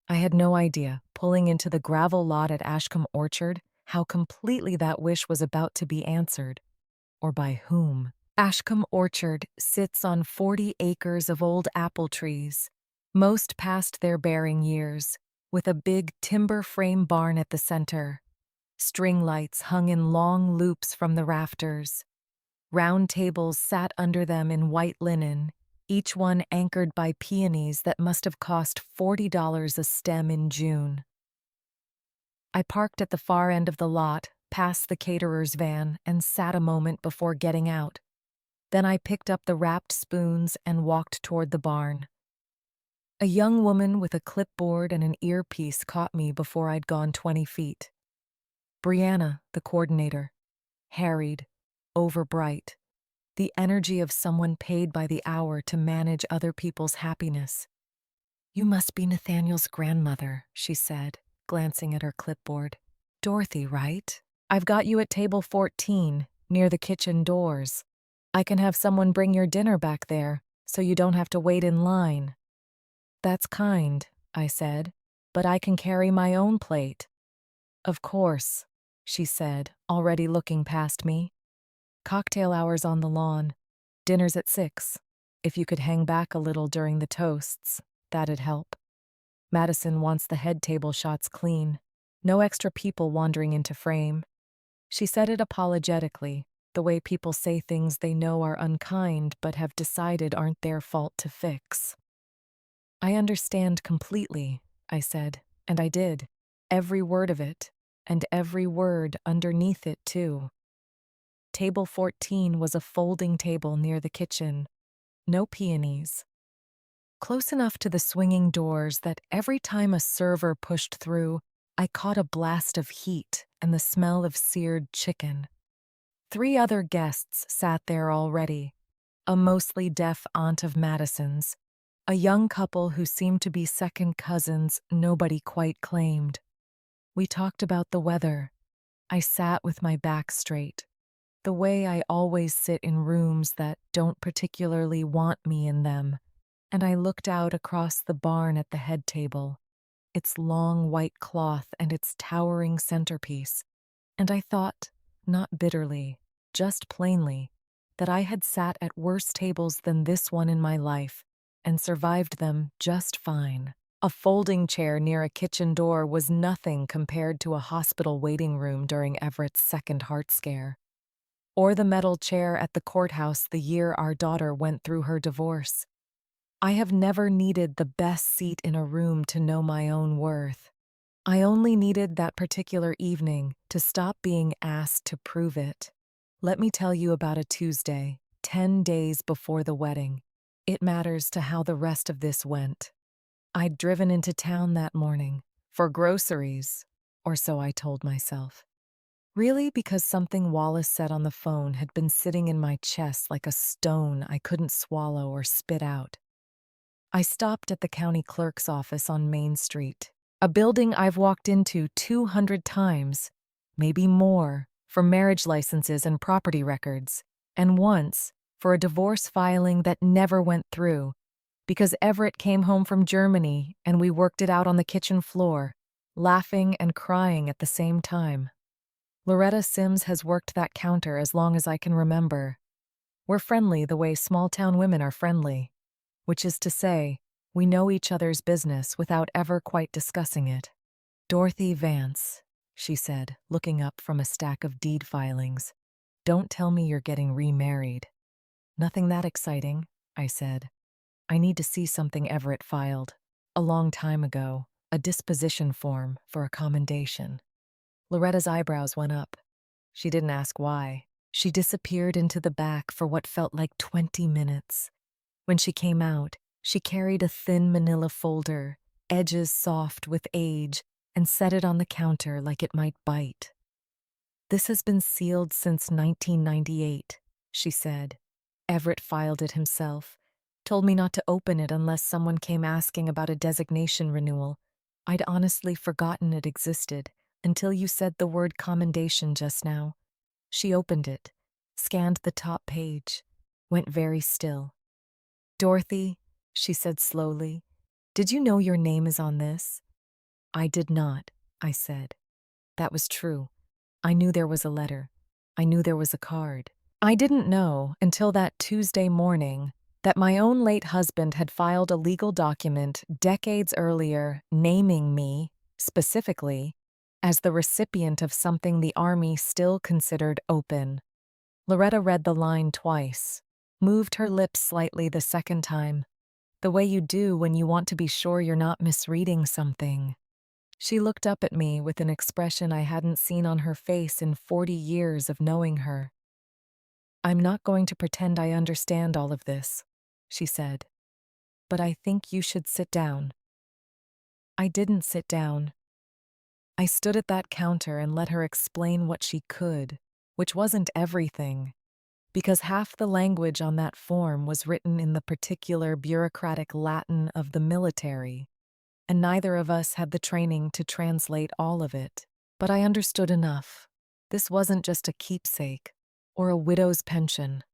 I had no idea, pulling into the gravel lot at Ashcombe Orchard, how completely that wish was about to be answered. Or by whom. Ashcombe Orchard sits on 40 acres of old apple trees, most past their bearing years, with a big timber frame barn at the center. String lights hung in long loops from the rafters. Round tables sat under them in white linen, each one anchored by peonies that must have cost $40 a stem in June. I parked at the far end of the lot, past the caterer's van, and sat a moment before getting out. Then I picked up the wrapped spoons and walked toward the barn. A young woman with a clipboard and an earpiece caught me before I'd gone 20 feet. Brianna, the coordinator. Harried, overbright. The energy of someone paid by the hour to manage other people's happiness. "You must be Nathaniel's grandmother," she said, glancing at her clipboard. "Dorothy, right? I've got you at table 14, near the kitchen doors. I can have someone bring your dinner back there, so you don't have to wait in line." "That's kind," I said, "but I can carry my own plate." "Of course," she said, already looking past me. "Cocktail hours on the lawn. Dinner's at 6. If you could hang back a little during the toasts, that'd help. Madison wants the head table shots clean. No extra people wandering into frame." She said it apologetically, the way people say things they know are unkind but have decided aren't their fault to fix. "I understand completely," I said, and I did. Every word of it, and every word underneath it, too. Table 14 was a folding table near the kitchen. No peonies. Close enough to the swinging doors that every time a server pushed through, I caught a blast of heat and the smell of seared chicken. 3 other guests sat there already. A mostly deaf aunt of Madison's, a young couple who seemed to be second cousins nobody quite claimed. We talked about the weather. I sat with my back straight, the way I always sit in rooms that don't particularly want me in them, and I looked out across the barn at the head table, its long white cloth and its towering centerpiece, and I thought, not bitterly, just plainly, that I had sat at worse tables than this one in my life and survived them just fine. A folding chair near a kitchen door was nothing compared to a hospital waiting room during Everett's second heart scare, or the metal chair at the courthouse the year our daughter went through her divorce. I have never needed the best seat in a room to know my own worth. I only needed that particular evening to stop being asked to prove it. Let me tell you about a Tuesday, 10 days before the wedding. It matters to how the rest of this went. I'd driven into town that morning, for groceries, or so I told myself. Really, because something Wallace said on the phone had been sitting in my chest like a stone I couldn't swallow or spit out. I stopped at the county clerk's office on Main Street, a building I've walked into 200 times, maybe more, for marriage licenses and property records, and once for a divorce filing that never went through, because Everett came home from Germany and we worked it out on the kitchen floor, laughing and crying at the same time. Loretta Sims has worked that counter as long as I can remember. We're friendly the way small-town women are friendly, which is to say, we know each other's business without ever quite discussing it. "Dorothy Vance," she said, looking up from a stack of deed filings. "Don't tell me you're getting remarried." "Nothing that exciting," I said. "I need to see something Everett filed. A long time ago, a disposition form for a commendation." Loretta's eyebrows went up. She didn't ask why. She disappeared into the back for what felt like 20 minutes. When she came out, she carried a thin manila folder, edges soft with age, and set it on the counter like it might bite. "This has been sealed since 1998, she said. "Everett filed it himself. Told me not to open it unless someone came asking about a designation renewal. I'd honestly forgotten it existed until you said the word commendation just now." She opened it, scanned the top page, went very still. "Dorothy," she said slowly, "did you know your name is on this?" "I did not," I said. That was true. I knew there was a letter. I knew there was a card. I didn't know, until that Tuesday morning, that my own late husband had filed a legal document decades earlier naming me, specifically, as the recipient of something the Army still considered open. Loretta read the line twice. moved her lips slightly the second time, the way you do when you want to be sure you're not misreading something. She looked up at me with an expression I hadn't seen on her face in 40 years of knowing her. "I'm not going to pretend I understand all of this," she said, "but I think you should sit down." I didn't sit down. I stood at that counter and let her explain what she could, which wasn't everything, because half the language on that form was written in the particular bureaucratic Latin of the military, and neither of us had the training to translate all of it. But I understood enough. This wasn't just a keepsake or a widow's pension.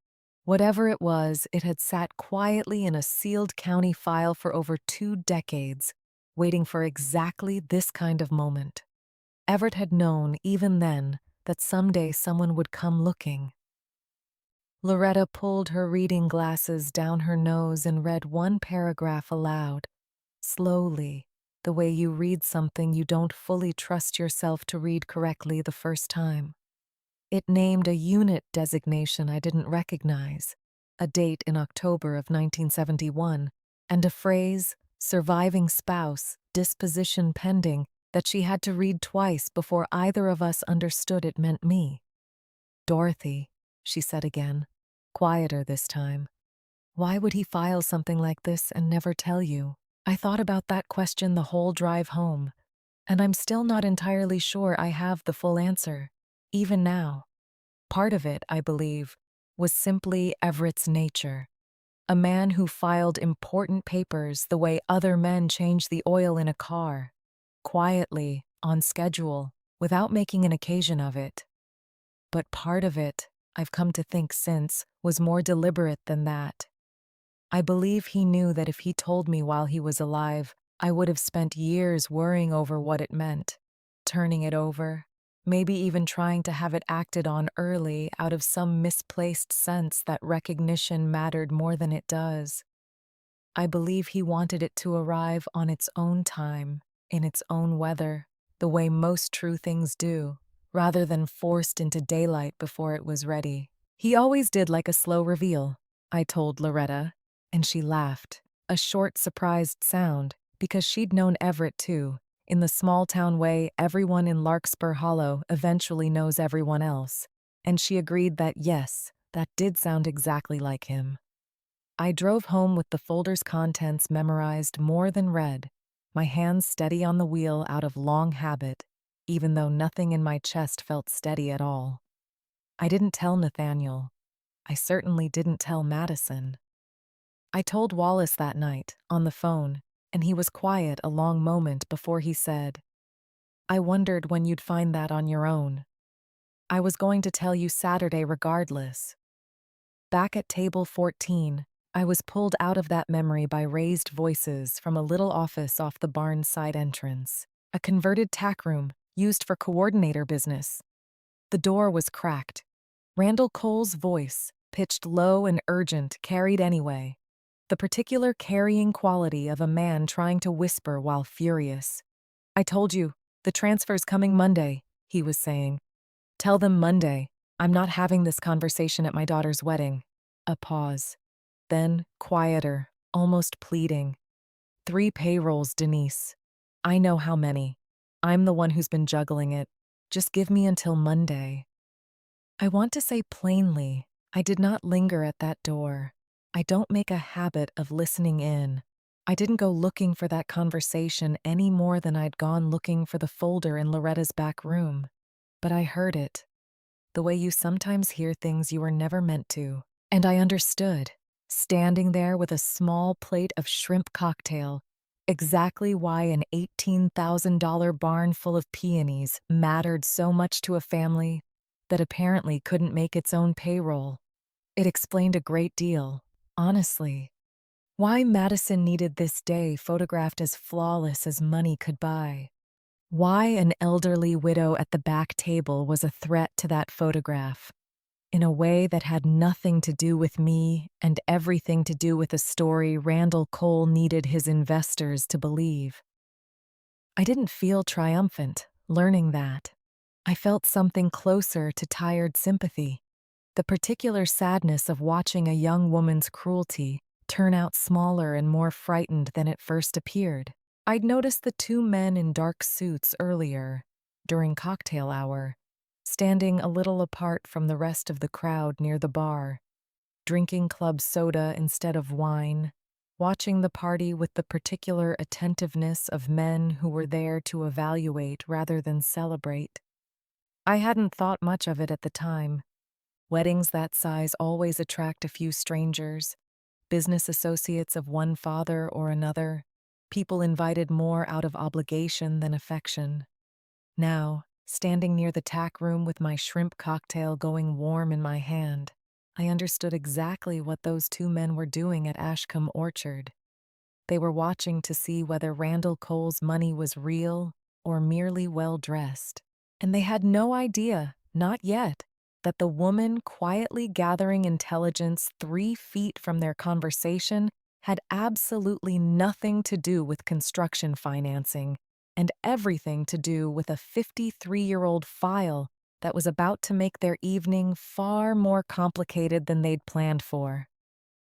Whatever it was, it had sat quietly in a sealed county file for over 2 decades, waiting for exactly this kind of moment. Everett had known, even then, that someday someone would come looking. Loretta pulled her reading glasses down her nose and read one paragraph aloud, slowly, the way you read something you don't fully trust yourself to read correctly the first time. It named a unit designation I didn't recognize, a date in October of 1971, and a phrase, surviving spouse, disposition pending, that she had to read twice before either of us understood it meant me. "Dorothy," she said again, quieter this time. "Why would he file something like this and never tell you?" I thought about that question the whole drive home, and I'm still not entirely sure I have the full answer, even now. Part of it, I believe, was simply Everett's nature. A man who filed important papers the way other men change the oil in a car, quietly, on schedule, without making an occasion of it. But part of it, I've come to think since, was more deliberate than that. I believe he knew that if he told me while he was alive, I would have spent years worrying over what it meant, turning it over, maybe even trying to have it acted on early out of some misplaced sense that recognition mattered more than it does. I believe he wanted it to arrive on its own time, in its own weather, the way most true things do, rather than forced into daylight before it was ready. He always did like a slow reveal, I told Loretta, and she laughed, a short, surprised sound, because she'd known Everett too. In the small-town way everyone in Larkspur Hollow eventually knows everyone else, and she agreed that yes, that did sound exactly like him. I drove home with the folder's contents memorized more than read, my hands steady on the wheel out of long habit, even though nothing in my chest felt steady at all. I didn't tell Nathaniel. I certainly didn't tell Madison. I told Wallace that night, on the phone, and he was quiet a long moment before he said, "I wondered when you'd find that on your own. I was going to tell you Saturday regardless." Back at table 14, I was pulled out of that memory by raised voices from a little office off the barn's side entrance, a converted tack room used for coordinator business. The door was cracked. Randall Cole's voice, pitched low and urgent, carried anyway, the particular carrying quality of a man trying to whisper while furious. "I told you, the transfer's coming Monday," he was saying. "Tell them Monday. I'm not having this conversation at my daughter's wedding." A pause. Then, quieter, almost pleading. "3 payrolls, Denise. I know how many. I'm the one who's been juggling it. Just give me until Monday." I want to say plainly, I did not linger at that door. I don't make a habit of listening in. I didn't go looking for that conversation any more than I'd gone looking for the folder in Loretta's back room. But I heard it, the way you sometimes hear things you were never meant to. And I understood, standing there with a small plate of shrimp cocktail, exactly why an $18,000 barn full of peonies mattered so much to a family that apparently couldn't make its own payroll. It explained a great deal, honestly. Why Madison needed this day photographed as flawless as money could buy. Why an elderly widow at the back table was a threat to that photograph, in a way that had nothing to do with me and everything to do with a story Randall Cole needed his investors to believe. I didn't feel triumphant learning that. I felt something closer to tired sympathy. The particular sadness of watching a young woman's cruelty turn out smaller and more frightened than it first appeared. I'd noticed the two men in dark suits earlier, during cocktail hour, standing a little apart from the rest of the crowd near the bar, drinking club soda instead of wine, watching the party with the particular attentiveness of men who were there to evaluate rather than celebrate. I hadn't thought much of it at the time. Weddings that size always attract a few strangers, business associates of one father or another, people invited more out of obligation than affection. Now, standing near the tack room with my shrimp cocktail going warm in my hand, I understood exactly what those two men were doing at Ashcombe Orchard. They were watching to see whether Randall Cole's money was real or merely well dressed. And they had no idea, not yet, that the woman quietly gathering intelligence 3 feet from their conversation had absolutely nothing to do with construction financing and everything to do with a 53-year-old file that was about to make their evening far more complicated than they'd planned for.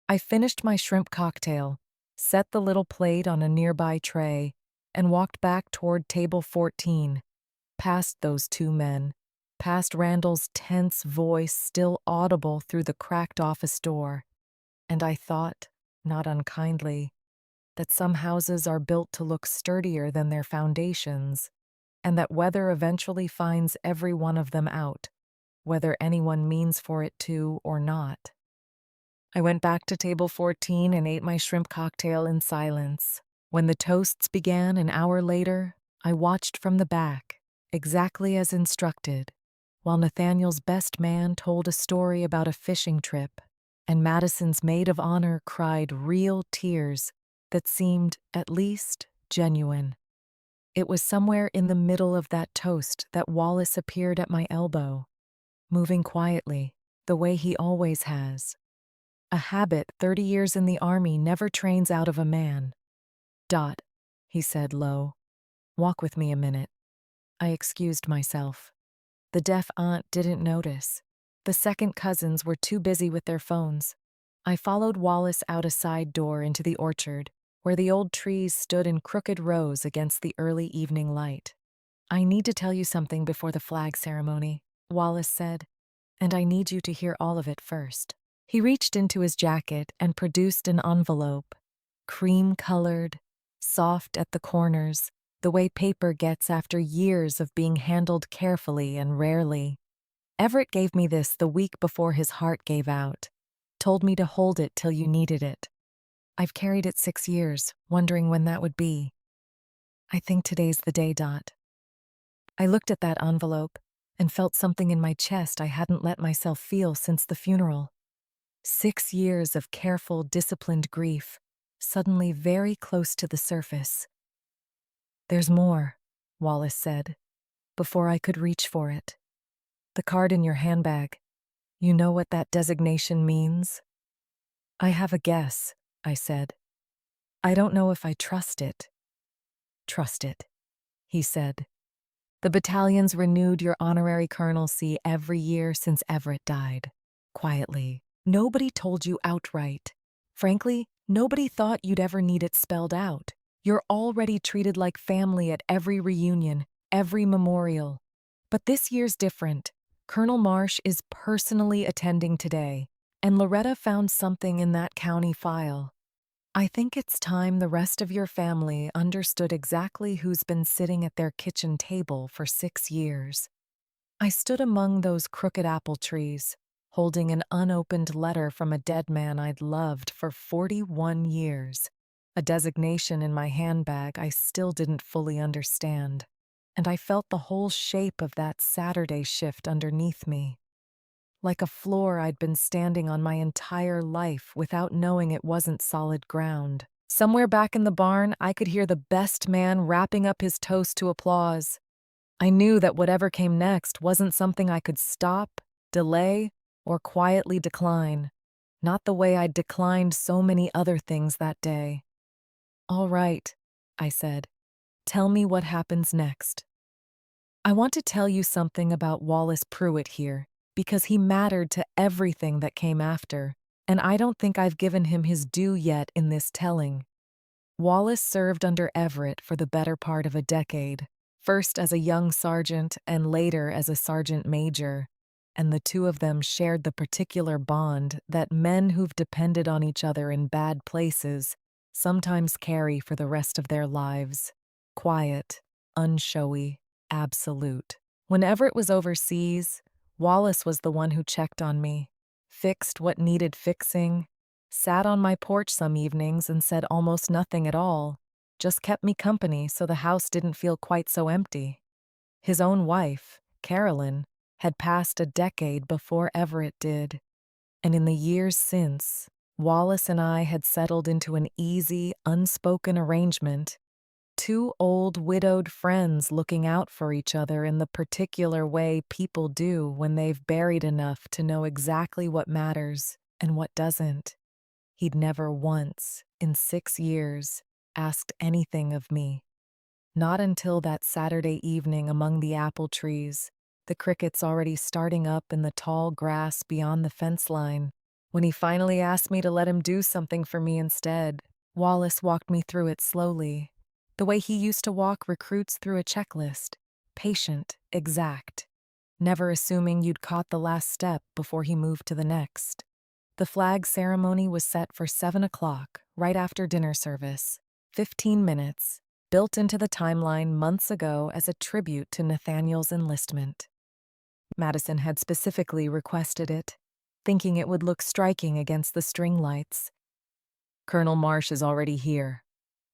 I finished my shrimp cocktail, set the little plate on a nearby tray, and walked back toward table 14, past those two men, past Randall's tense voice still audible through the cracked office door, and I thought, not unkindly, that some houses are built to look sturdier than their foundations, and that weather eventually finds every one of them out, whether anyone means for it to or not. I went back to table 14 and ate my shrimp cocktail in silence. When the toasts began an hour later, I watched from the back, exactly as instructed, while Nathaniel's best man told a story about a fishing trip, and Madison's maid of honor cried real tears that seemed, at least, genuine. It was somewhere in the middle of that toast that Wallace appeared at my elbow, moving quietly, the way he always has. A habit 30 years in the army never trains out of a man. Dot, he said low. Walk with me a minute. I excused myself. The deaf aunt didn't notice. The second cousins were too busy with their phones. I followed Wallace out a side door into the orchard, where the old trees stood in crooked rows against the early evening light. I need to tell you something before the flag ceremony, Wallace said, and I need you to hear all of it first. He reached into his jacket and produced an envelope, cream-colored, soft at the corners, the way paper gets after years of being handled carefully and rarely. Everett gave me this the week before his heart gave out, told me to hold it till you needed it. I've carried it 6 years, wondering when that would be. I think today's the day, Dot. I looked at that envelope and felt something in my chest I hadn't let myself feel since the funeral. 6 years of careful, disciplined grief, suddenly very close to the surface. There's more, Wallace said, before I could reach for it. The card in your handbag. You know what that designation means? I have a guess, I said. I don't know if I trust it. Trust it, he said. The battalion's renewed your honorary colonelcy every year since Everett died. Quietly. Nobody told you outright. Frankly, nobody thought you'd ever need it spelled out. You're already treated like family at every reunion, every memorial. But this year's different. Colonel Marsh is personally attending today, and Loretta found something in that county file. I think it's time the rest of your family understood exactly who's been sitting at their kitchen table for 6 years. I stood among those crooked apple trees, holding an unopened letter from a dead man I'd loved for 41 years, a designation in my handbag I still didn't fully understand, and I felt the whole shape of that Saturday shift underneath me. Like a floor I'd been standing on my entire life without knowing it wasn't solid ground. Somewhere back in the barn, I could hear the best man wrapping up his toast to applause. I knew that whatever came next wasn't something I could stop, delay, or quietly decline. Not the way I'd declined so many other things that day. All right, I said. Tell me what happens next. I want to tell you something about Wallace Pruitt here, because he mattered to everything that came after, and I don't think I've given him his due yet in this telling. Wallace served under Everett for the better part of a decade, first as a young sergeant and later as a sergeant major, and the two of them shared the particular bond that men who've depended on each other in bad places sometimes carry for the rest of their lives. Quiet, unshowy, absolute. When Everett was overseas, Wallace was the one who checked on me, fixed what needed fixing, sat on my porch some evenings and said almost nothing at all, just kept me company so the house didn't feel quite so empty. His own wife, Carolyn, had passed a decade before Everett did, and in the years since, Wallace and I had settled into an easy, unspoken arrangement, two old widowed friends looking out for each other in the particular way people do when they've buried enough to know exactly what matters and what doesn't. He'd never once, in 6 years, asked anything of me. Not until that Saturday evening among the apple trees, the crickets already starting up in the tall grass beyond the fence line, when he finally asked me to let him do something for me instead. Wallace walked me through it slowly, the way he used to walk recruits through a checklist, patient, exact, never assuming you'd caught the last step before he moved to the next. The flag ceremony was set for 7 o'clock, right after dinner service. 15 minutes, built into the timeline months ago as a tribute to Nathaniel's enlistment. Madison had specifically requested it, thinking it would look striking against the string lights. "Colonel Marsh is already here,"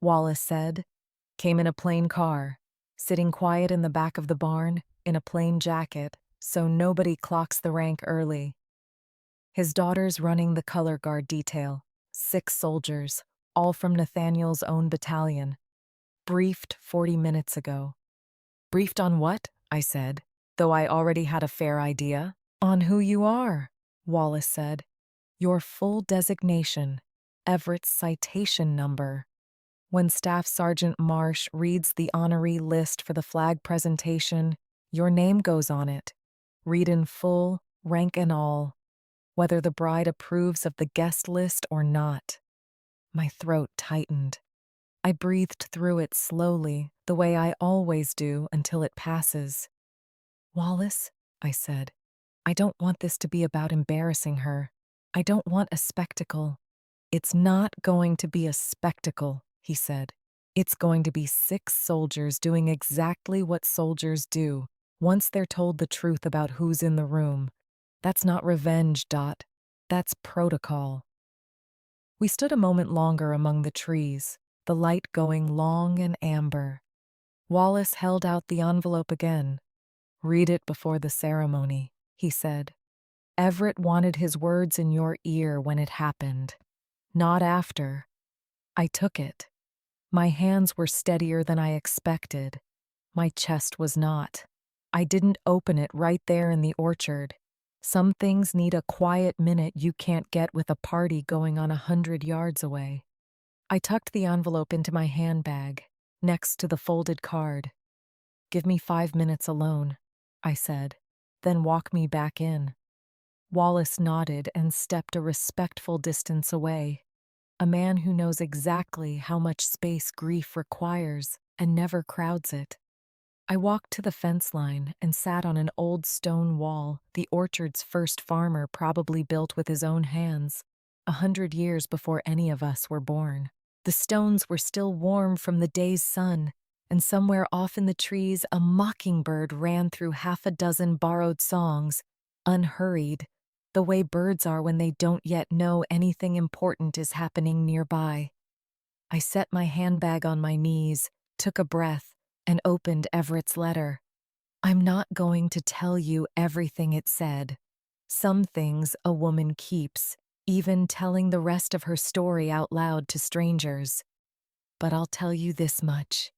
Wallace said. Came in a plain car, sitting quiet in the back of the barn, in a plain jacket, so nobody clocks the rank early. His daughter's running the color guard detail, 6 soldiers, all from Nathaniel's own battalion. Briefed 40 minutes ago. "Briefed on what?" I said, though I already had a fair idea. "On who you are," Wallace said. "Your full designation, Everett's citation number." When Staff Sergeant Marsh reads the honoree list for the flag presentation, your name goes on it. Read in full, rank and all, whether the bride approves of the guest list or not. My throat tightened. I breathed through it slowly, the way I always do until it passes. "Wallace," I said, "I don't want this to be about embarrassing her. I don't want a spectacle." "It's not going to be a spectacle," he said. "It's going to be 6 soldiers doing exactly what soldiers do once they're told the truth about who's in the room. That's not revenge, Dot. That's protocol." We stood a moment longer among the trees, the light going long and amber. Wallace held out the envelope again. "Read it before the ceremony," he said. "Everett wanted his words in your ear when it happened, not after." I took it. My hands were steadier than I expected. My chest was not. I didn't open it right there in the orchard. Some things need a quiet minute you can't get with a party going on 100 yards away. I tucked the envelope into my handbag, next to the folded card. "Give me 5 minutes alone," I said, "then walk me back in." Wallace nodded and stepped a respectful distance away. A man who knows exactly how much space grief requires and never crowds it. I walked to the fence line and sat on an old stone wall the orchard's first farmer probably built with his own hands, 100 years before any of us were born. The stones were still warm from the day's sun, and somewhere off in the trees a mockingbird ran through half a dozen borrowed songs, unhurried, the way birds are when they don't yet know anything important is happening nearby. I set my handbag on my knees, took a breath, and opened Everett's letter. I'm not going to tell you everything it said. Some things a woman keeps, even telling the rest of her story out loud to strangers. But I'll tell you this much.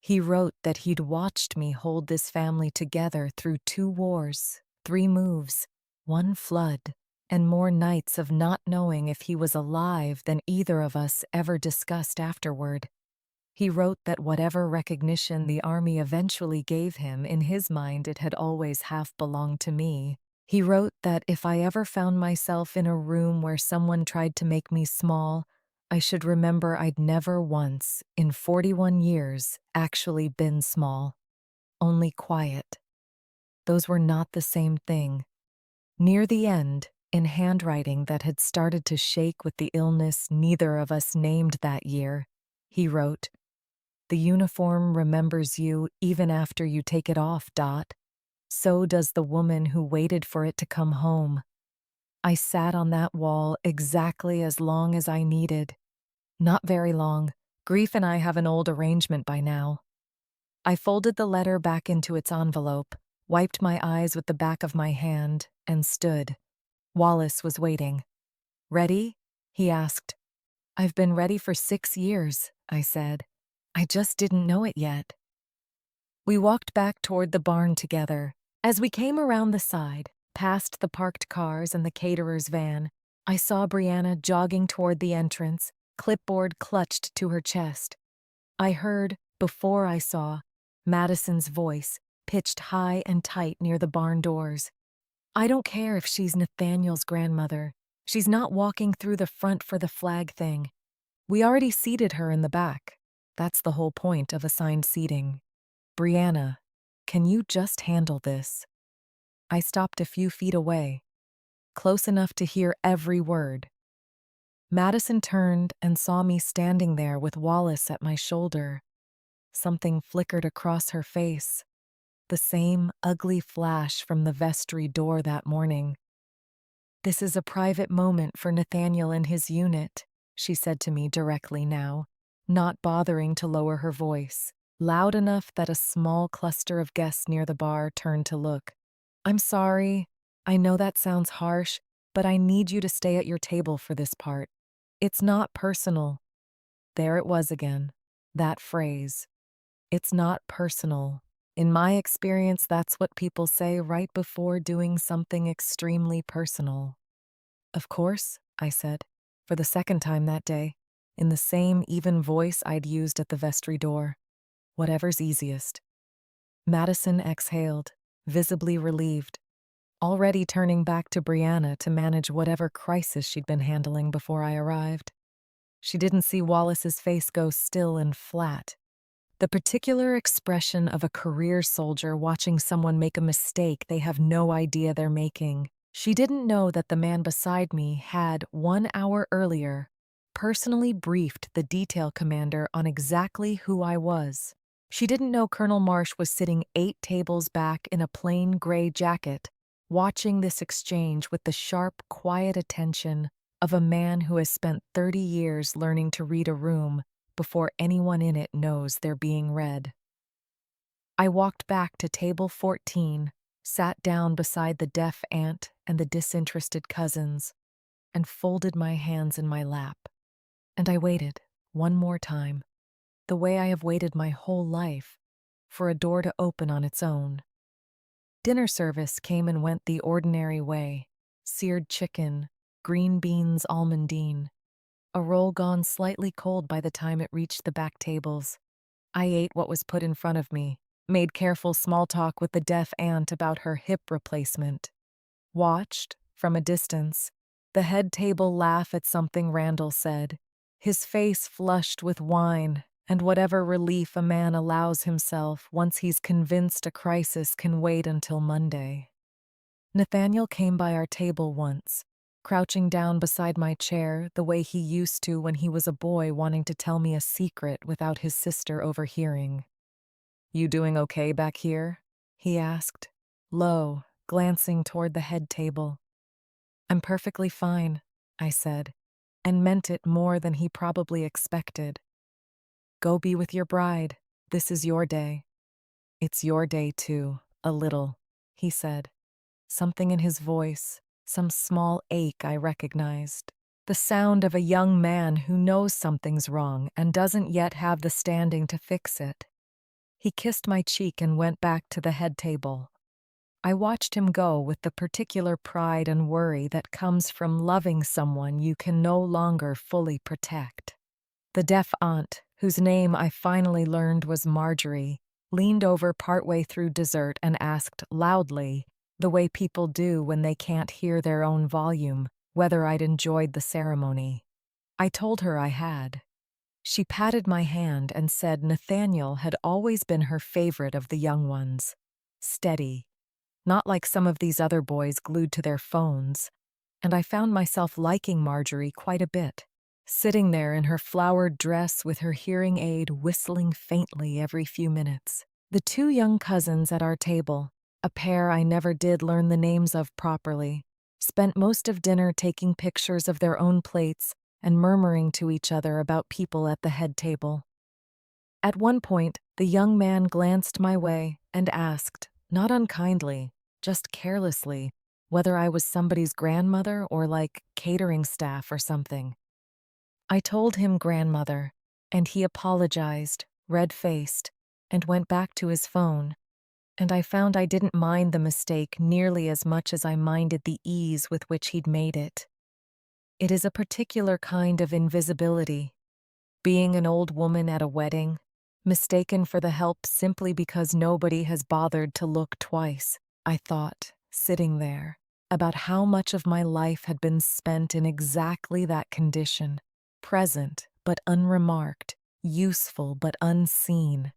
He wrote that he'd watched me hold this family together through 2 wars, 3 moves, 1 flood, and more nights of not knowing if he was alive than either of us ever discussed afterward. He wrote that whatever recognition the Army eventually gave him, in his mind it had always half belonged to me. He wrote that if I ever found myself in a room where someone tried to make me small, I should remember I'd never once, in 41 years, actually been small, only quiet. Those were not the same thing. Near the end, in handwriting that had started to shake with the illness neither of us named that year, he wrote, "The uniform remembers you even after you take it off, Dot. So does the woman who waited for it to come home. I sat on that wall exactly as long as I needed. Not very long. Grief and I have an old arrangement by now." I folded the letter back into its envelope, wiped my eyes with the back of my hand, and stood. Wallace was waiting. "Ready?" he asked. "I've been ready for 6 years," I said. "I just didn't know it yet." We walked back toward the barn together. As we came around the side, past the parked cars and the caterer's van, I saw Brianna jogging toward the entrance, clipboard clutched to her chest. I heard, before I saw, Madison's voice, pitched high and tight near the barn doors. "I don't care if she's Nathaniel's grandmother. She's not walking through the front for the flag thing. We already seated her in the back. That's the whole point of assigned seating. Brianna, can you just handle this?" I stopped a few feet away, close enough to hear every word. Madison turned and saw me standing there with Wallace at my shoulder. Something flickered across her face, the same ugly flash from the vestry door that morning. "This is a private moment for Nathaniel and his unit," she said to me directly now, not bothering to lower her voice, loud enough that a small cluster of guests near the bar turned to look. "I'm sorry. I know that sounds harsh, but I need you to stay at your table for this part. It's not personal." There it was again, that phrase. It's not personal. In my experience, that's what people say right before doing something extremely personal. "Of course," I said, for the second time that day, in the same even voice I'd used at the vestry door. "Whatever's easiest." Madison exhaled, visibly relieved, already turning back to Brianna to manage whatever crisis she'd been handling before I arrived. She didn't see Wallace's face go still and flat. The particular expression of a career soldier watching someone make a mistake they have no idea they're making. She didn't know that the man beside me had, 1 hour earlier, personally briefed the detail commander on exactly who I was. She didn't know Colonel Marsh was sitting 8 tables back in a plain gray jacket, watching this exchange with the sharp, quiet attention of a man who has spent 30 years learning to read a room before anyone in it knows they're being read. I walked back to table 14, sat down beside the deaf aunt and the disinterested cousins, and folded my hands in my lap. And I waited, one more time, the way I have waited my whole life, for a door to open on its own. Dinner service came and went the ordinary way: seared chicken, green beans almondine, a roll gone slightly cold by the time it reached the back tables. I ate what was put in front of me, made careful small talk with the deaf aunt about her hip replacement, watched, from a distance, the head table laugh at something Randall said, his face flushed with wine and whatever relief a man allows himself once he's convinced a crisis can wait until Monday. Nathaniel came by our table once, crouching down beside my chair the way he used to when he was a boy wanting to tell me a secret without his sister overhearing. "You doing okay back here?" he asked, low, glancing toward the head table. "I'm perfectly fine," I said, and meant it more than he probably expected. "Go be with your bride. This is your day." "It's your day too, a little," he said. Something in his voice, some small ache I recognized. The sound of a young man who knows something's wrong and doesn't yet have the standing to fix it. He kissed my cheek and went back to the head table. I watched him go with the particular pride and worry that comes from loving someone you can no longer fully protect. The deaf aunt, whose name I finally learned was Marjorie, leaned over partway through dessert and asked loudly, the way people do when they can't hear their own volume, whether I'd enjoyed the ceremony. I told her I had. She patted my hand and said Nathaniel had always been her favorite of the young ones. Steady, not like some of these other boys glued to their phones, and I found myself liking Marjorie quite a bit, sitting there in her flowered dress with her hearing aid whistling faintly every few minutes. The two young cousins at our table, a pair I never did learn the names of properly, spent most of dinner taking pictures of their own plates and murmuring to each other about people at the head table. At one point, the young man glanced my way and asked, not unkindly, just carelessly, whether I was somebody's grandmother or like catering staff or something. I told him grandmother, and he apologized, red-faced, and went back to his phone, and I found I didn't mind the mistake nearly as much as I minded the ease with which he'd made it. It is a particular kind of invisibility. Being an old woman at a wedding, mistaken for the help simply because nobody has bothered to look twice, I thought, sitting there, about how much of my life had been spent in exactly that condition, present but unremarked, useful but unseen,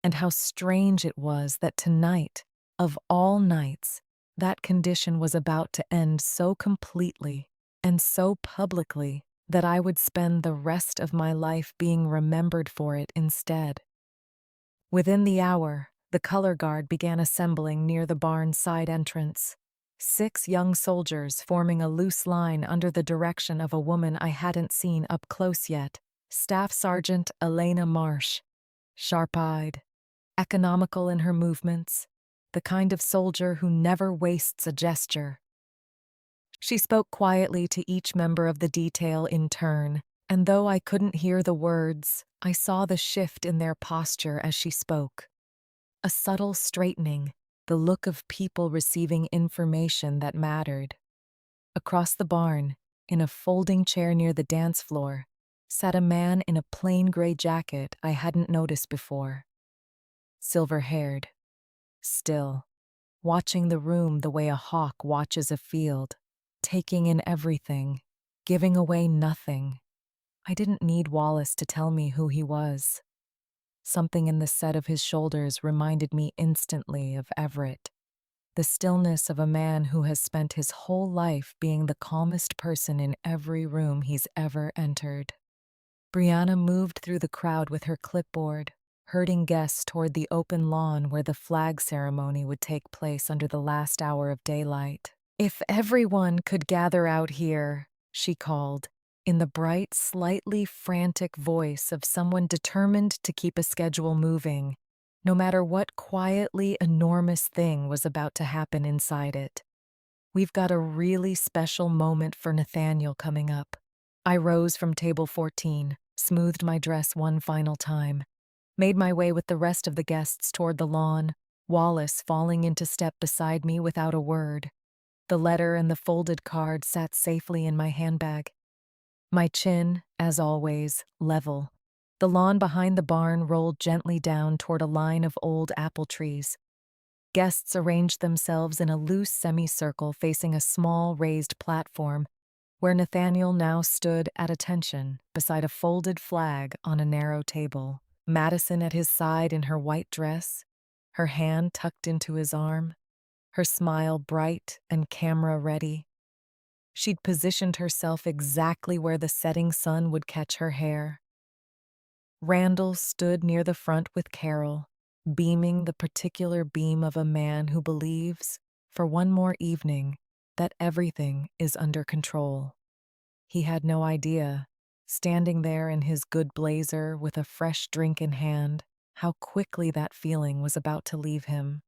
and how strange it was that tonight, of all nights, that condition was about to end so completely and so publicly that I would spend the rest of my life being remembered for it instead. Within the hour, the color guard began assembling near the barn's side entrance. 6 young soldiers forming a loose line under the direction of a woman I hadn't seen up close yet, Staff Sergeant Elena Marsh. Sharp-eyed, economical in her movements, the kind of soldier who never wastes a gesture. She spoke quietly to each member of the detail in turn, and though I couldn't hear the words, I saw the shift in their posture as she spoke. A subtle straightening, the look of people receiving information that mattered. Across the barn, in a folding chair near the dance floor, sat a man in a plain gray jacket I hadn't noticed before. Silver-haired, still, watching the room the way a hawk watches a field, taking in everything, giving away nothing. I didn't need Wallace to tell me who he was. Something in the set of his shoulders reminded me instantly of Everett, the stillness of a man who has spent his whole life being the calmest person in every room he's ever entered. Brianna moved through the crowd with her clipboard, herding guests toward the open lawn where the flag ceremony would take place under the last hour of daylight. "If everyone could gather out here," she called, in the bright, slightly frantic voice of someone determined to keep a schedule moving, no matter what quietly enormous thing was about to happen inside it. "We've got a really special moment for Nathaniel coming up." I rose from table 14, smoothed my dress one final time, made my way with the rest of the guests toward the lawn, Wallace falling into step beside me without a word. The letter and the folded card sat safely in my handbag. My chin, as always, level. The lawn behind the barn rolled gently down toward a line of old apple trees. Guests arranged themselves in a loose semicircle facing a small raised platform, where Nathaniel now stood at attention beside a folded flag on a narrow table. Madison at his side in her white dress, her hand tucked into his arm, her smile bright and camera-ready. She'd positioned herself exactly where the setting sun would catch her hair. Randall stood near the front with Carol, beaming the particular beam of a man who believes, for one more evening, that everything is under control. He had no idea, standing there in his good blazer with a fresh drink in hand, how quickly that feeling was about to leave him.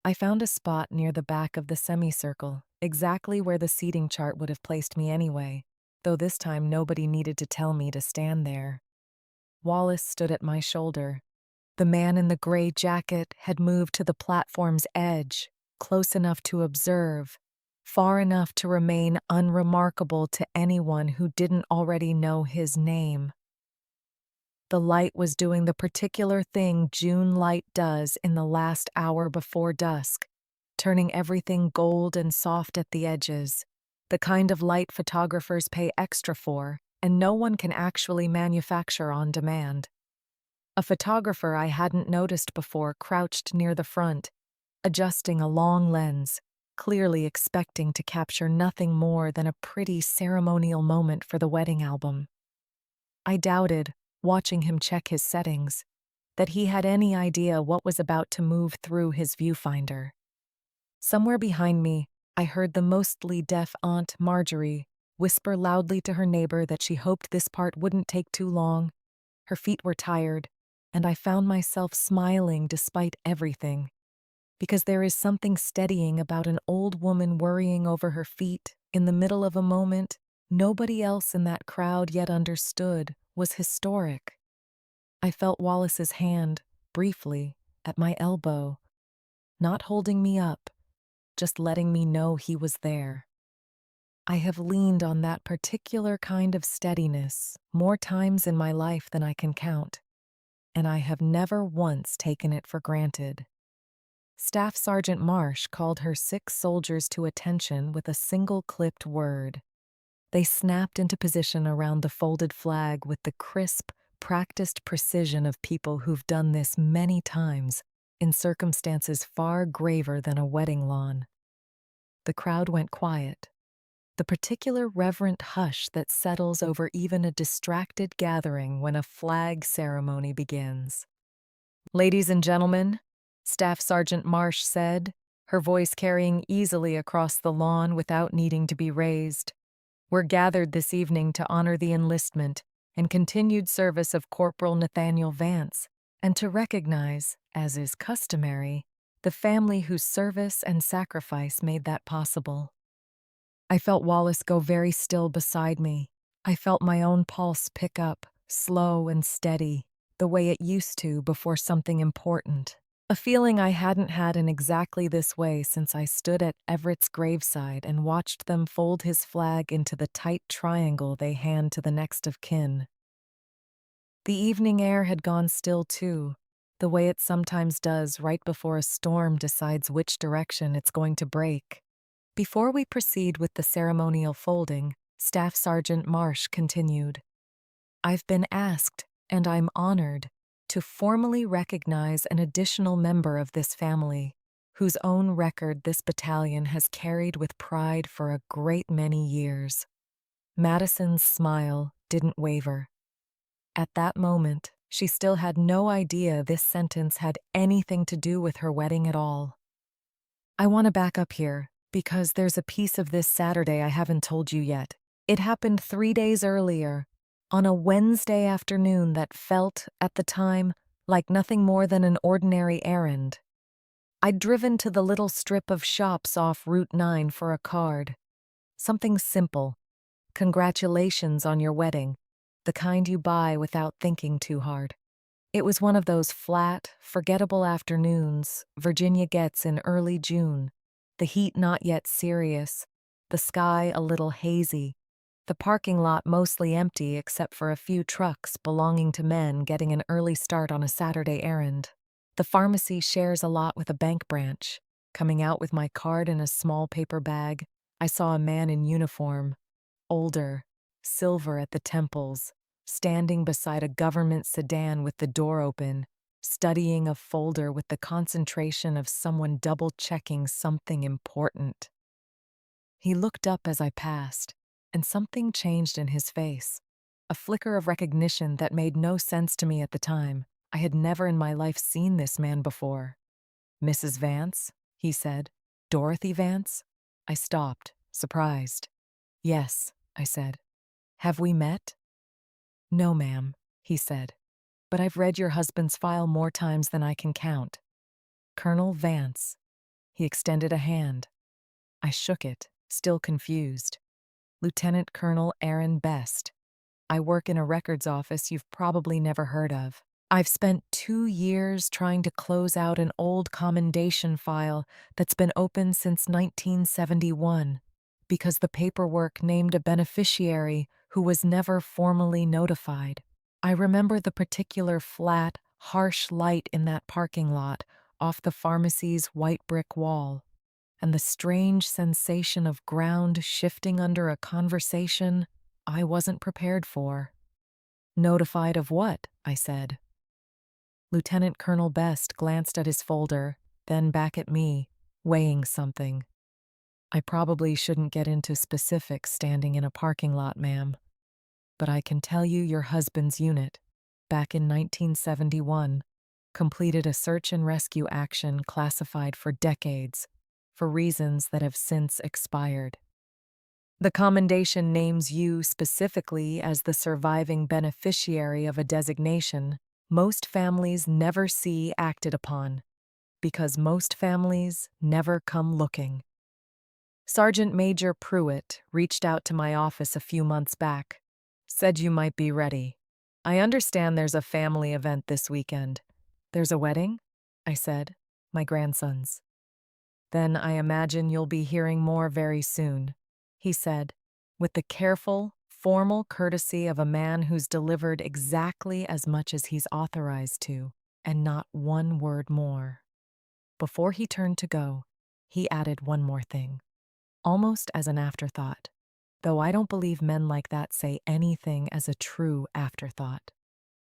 I found a spot near the back of the semicircle, exactly where the seating chart would have placed me anyway, though this time nobody needed to tell me to stand there. Wallace stood at my shoulder. The man in the gray jacket had moved to the platform's edge, close enough to observe, far enough to remain unremarkable to anyone who didn't already know his name. The light was doing the particular thing June light does in the last hour before dusk, turning everything gold and soft at the edges, the kind of light photographers pay extra for and no one can actually manufacture on demand. A photographer I hadn't noticed before crouched near the front, adjusting a long lens, clearly expecting to capture nothing more than a pretty ceremonial moment for the wedding album. I doubted, watching him check his settings, that he had any idea what was about to move through his viewfinder. Somewhere behind me, I heard the mostly deaf Aunt Marjorie whisper loudly to her neighbor that she hoped this part wouldn't take too long. Her feet were tired, and I found myself smiling despite everything, because there is something steadying about an old woman worrying over her feet in the middle of a moment nobody else in that crowd yet understood was historic. I felt Wallace's hand, briefly, at my elbow, not holding me up, just letting me know he was there. I have leaned on that particular kind of steadiness more times in my life than I can count, and I have never once taken it for granted. Staff Sergeant Marsh called her 6 soldiers to attention with a single clipped word. They snapped into position around the folded flag with the crisp, practiced precision of people who've done this many times in circumstances far graver than a wedding lawn. The crowd went quiet, the particular reverent hush that settles over even a distracted gathering when a flag ceremony begins. "Ladies and gentlemen," Staff Sergeant Marsh said, her voice carrying easily across the lawn without needing to be raised, "we're gathered this evening to honor the enlistment and continued service of Corporal Nathaniel Vance, and to recognize, as is customary, the family whose service and sacrifice made that possible." I felt Wallace go very still beside me. I felt my own pulse pick up, slow and steady, the way it used to before something important. A feeling I hadn't had in exactly this way since I stood at Everett's graveside and watched them fold his flag into the tight triangle they hand to the next of kin. The evening air had gone still too, the way it sometimes does right before a storm decides which direction it's going to break. Before we proceed with the ceremonial folding, Staff Sergeant Marsh continued, "I've been asked, and I'm honored, to formally recognize an additional member of this family, whose own record this battalion has carried with pride for a great many years." Madison's smile didn't waver. At that moment, she still had no idea this sentence had anything to do with her wedding at all. "I want to back up here, because there's a piece of this Saturday I haven't told you yet. It happened 3 days earlier, on a Wednesday afternoon that felt, at the time, like nothing more than an ordinary errand. I'd driven to the little strip of shops off Route 9 for a card. Something simple. Congratulations on your wedding, the kind you buy without thinking too hard. It was one of those flat, forgettable afternoons Virginia gets in early June, the heat not yet serious, the sky a little hazy, the parking lot mostly empty except for a few trucks belonging to men getting an early start on a Saturday errand. The pharmacy shares a lot with a bank branch. Coming out with my card in a small paper bag, I saw a man in uniform, older, silver at the temples, standing beside a government sedan with the door open, studying a folder with the concentration of someone double-checking something important. He looked up as I passed, and something changed in his face. A flicker of recognition that made no sense to me at the time. I had never in my life seen this man before. "Mrs. Vance?" he said. "Dorothy Vance?" I stopped, surprised. "Yes," I said. "Have we met?" "No, ma'am," he said. "But I've read your husband's file more times than I can count. Colonel Vance." He extended a hand. I shook it, still confused. "Lieutenant Colonel Aaron Best. I work in a records office you've probably never heard of. I've spent 2 years trying to close out an old commendation file that's been open since 1971, because the paperwork named a beneficiary who was never formally notified. I remember the particular flat, harsh light in that parking lot off the pharmacy's white brick wall. and the strange sensation of ground shifting under a conversation I wasn't prepared for. Notified of what? I said. Lieutenant Colonel Best glanced at his folder, then back at me, weighing something. I probably shouldn't get into specifics standing in a parking lot, ma'am, but I can tell you your husband's unit, back in 1971, completed a search and rescue action classified for decades, for reasons that have since expired. The commendation names you specifically as the surviving beneficiary of a designation most families never see acted upon, because most families never come looking. Sergeant Major Pruitt reached out to my office a few months back, said you might be ready. I understand there's a family event this weekend. There's a wedding? I said. My grandson's. Then I imagine you'll be hearing more very soon, he said, with the careful, formal courtesy of a man who's delivered exactly as much as he's authorized to, and not one word more. Before he turned to go, he added one more thing, almost as an afterthought, though I don't believe men like that say anything as a true afterthought.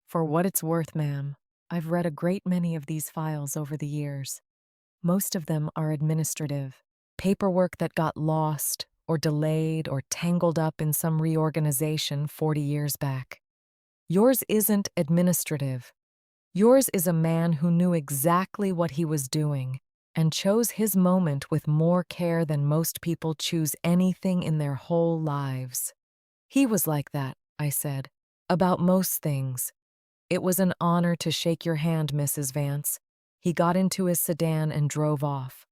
For what it's worth, ma'am, I've read a great many of these files over the years. Most of them are administrative, paperwork that got lost or delayed or tangled up in some reorganization 40 years back. Yours isn't administrative. Yours is a man who knew exactly what he was doing and chose his moment with more care than most people choose anything in their whole lives. He was like that, I said, about most things. It was an honor to shake your hand, Mrs. Vance. He got into his sedan and drove off.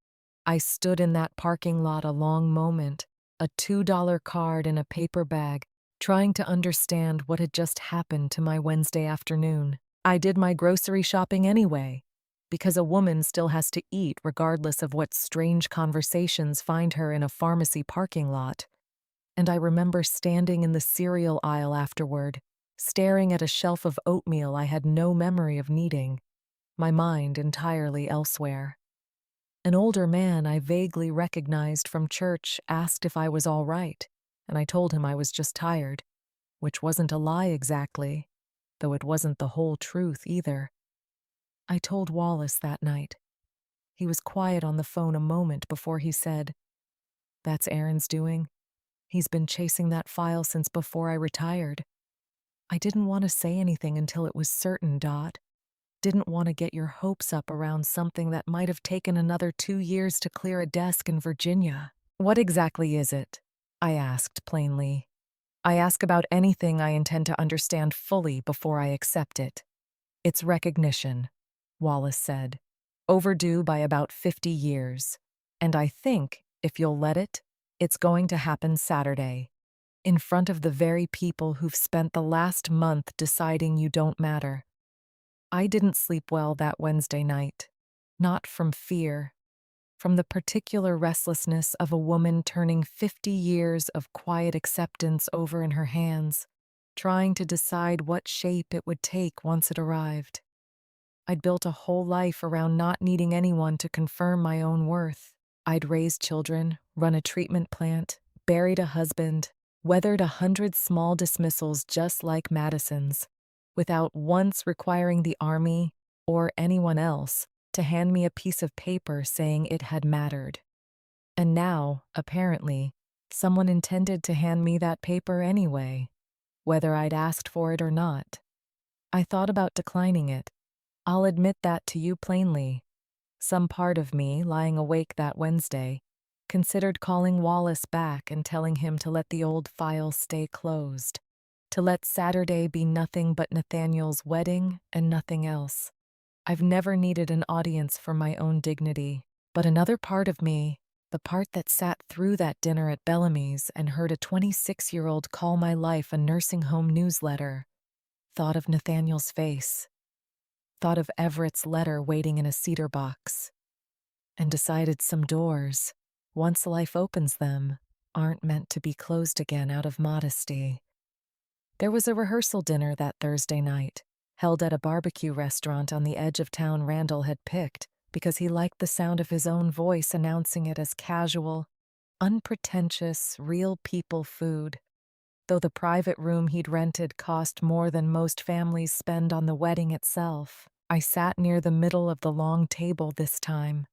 I stood in that parking lot a long moment, a $2 card in a paper bag, trying to understand what had just happened to my Wednesday afternoon. I did my grocery shopping anyway, because a woman still has to eat regardless of what strange conversations find her in a pharmacy parking lot. And I remember standing in the cereal aisle afterward, staring at a shelf of oatmeal I had no memory of needing, my mind entirely elsewhere. An older man I vaguely recognized from church asked if I was all right, and I told him I was just tired, which wasn't a lie exactly, though it wasn't the whole truth either. I told Wallace that night. He was quiet on the phone a moment before he said, "That's Aaron's doing. He's been chasing that file since before I retired." I didn't want to say anything until it was certain, Dot. Didn't want to get your hopes up around something that might have taken another 2 years to clear a desk in Virginia. What exactly is it? I asked plainly. I ask about anything I intend to understand fully before I accept it. It's recognition, Wallace said. Overdue by about 50 years. And I think, if you'll let it, it's going to happen Saturday, in front of the very people who've spent the last month deciding you don't matter. I didn't sleep well that Wednesday night. Not from fear. From the particular restlessness of a woman turning 50 years of quiet acceptance over in her hands, trying to decide what shape it would take once it arrived. I'd built a whole life around not needing anyone to confirm my own worth. I'd raised children, run a treatment plant, buried a husband, weathered 100 small dismissals just like Madison's, without once requiring the Army or anyone else to hand me a piece of paper saying it had mattered. And now, apparently, someone intended to hand me that paper anyway, whether I'd asked for it or not. I thought about declining it. I'll admit that to you plainly. Some part of me, lying awake that Wednesday, considered calling Wallace back and telling him to let the old file stay closed, to let Saturday be nothing but Nathaniel's wedding and nothing else. I've never needed an audience for my own dignity, but another part of me, the part that sat through that dinner at Bellamy's and heard a 26-year-old call my life a nursing home newsletter, thought of Nathaniel's face, thought of Everett's letter waiting in a cedar box, and decided some doors, once life opens them, aren't meant to be closed again out of modesty. There was a rehearsal dinner that Thursday night, held at a barbecue restaurant on the edge of town Randall had picked, because he liked the sound of his own voice announcing it as casual, unpretentious, real people food. Though the private room he'd rented cost more than most families spend on the wedding itself, I sat near the middle of the long table this time.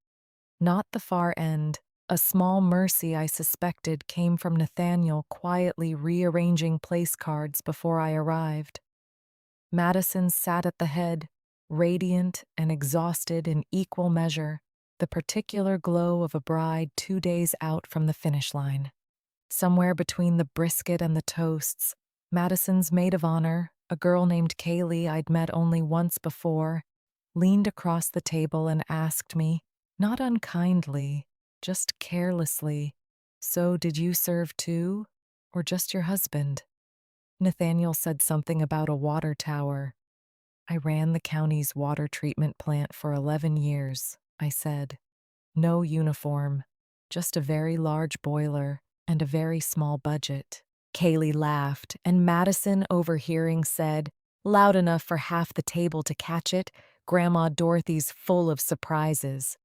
Not the far end. A small mercy I suspected came from Nathaniel quietly rearranging place cards before I arrived. Madison sat at the head, radiant and exhausted in equal measure, the particular glow of a bride 2 days out from the finish line. Somewhere between the brisket and the toasts, Madison's maid of honor, a girl named Kaylee I'd met only once before, leaned across the table and asked me, not unkindly, just carelessly, "So did you serve too? Or just your husband?" Nathaniel said something about a water tower. "I ran the county's water treatment plant for 11 years," I said. "No uniform, just a very large boiler and a very small budget." Kaylee laughed, and Madison, overhearing, said, loud enough for half the table to catch it, "Grandma Dorothy's full of surprises.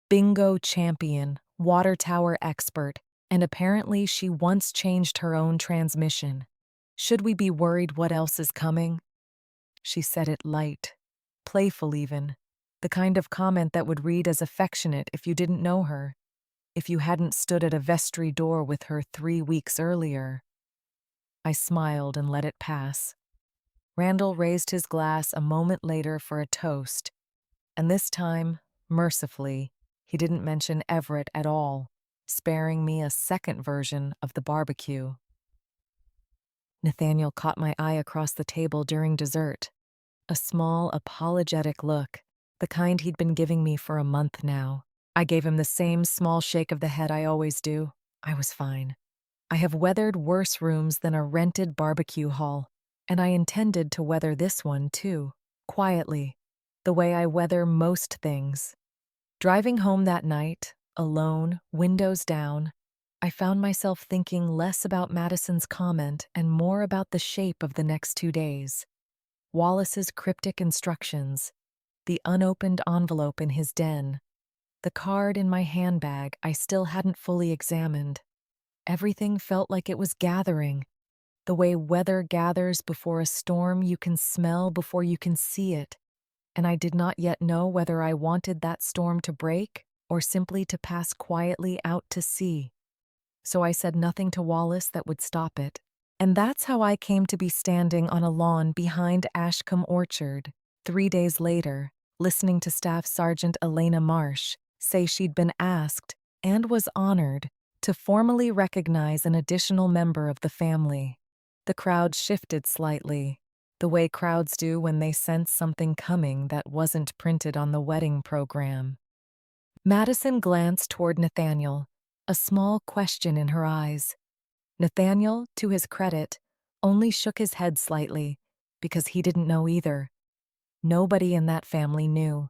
Bingo champion, water tower expert, and apparently she once changed her own transmission. Should we be worried what else is coming?" She said it light, playful even, the kind of comment that would read as affectionate if you didn't know her, if you hadn't stood at a vestry door with her 3 weeks earlier. I smiled and let it pass. Randall raised his glass a moment later for a toast, and this time, mercifully, he didn't mention Everett at all, sparing me a second version of the barbecue. Nathaniel caught my eye across the table during dessert. A small, apologetic look, the kind he'd been giving me for a month now. I gave him the same small shake of the head I always do. I was fine. I have weathered worse rooms than a rented barbecue hall, and I intended to weather this one too, quietly, the way I weather most things. Driving home that night, alone, windows down, I found myself thinking less about Madison's comment and more about the shape of the next 2 days. Wallace's cryptic instructions, the unopened envelope in his den, the card in my handbag I still hadn't fully examined. Everything felt like it was gathering, the way weather gathers before a storm you can smell before you can see it, and I did not yet know whether I wanted that storm to break or simply to pass quietly out to sea. So I said nothing to Wallace that would stop it. And that's how I came to be standing on a lawn behind Ashcombe Orchard, 3 days later, listening to Staff Sergeant Elena Marsh say she'd been asked, and was honored, to formally recognize an additional member of the family. The crowd shifted slightly, the way crowds do when they sense something coming that wasn't printed on the wedding program. Madison glanced toward Nathaniel, a small question in her eyes. Nathaniel, to his credit, only shook his head slightly, because he didn't know either. Nobody in that family knew.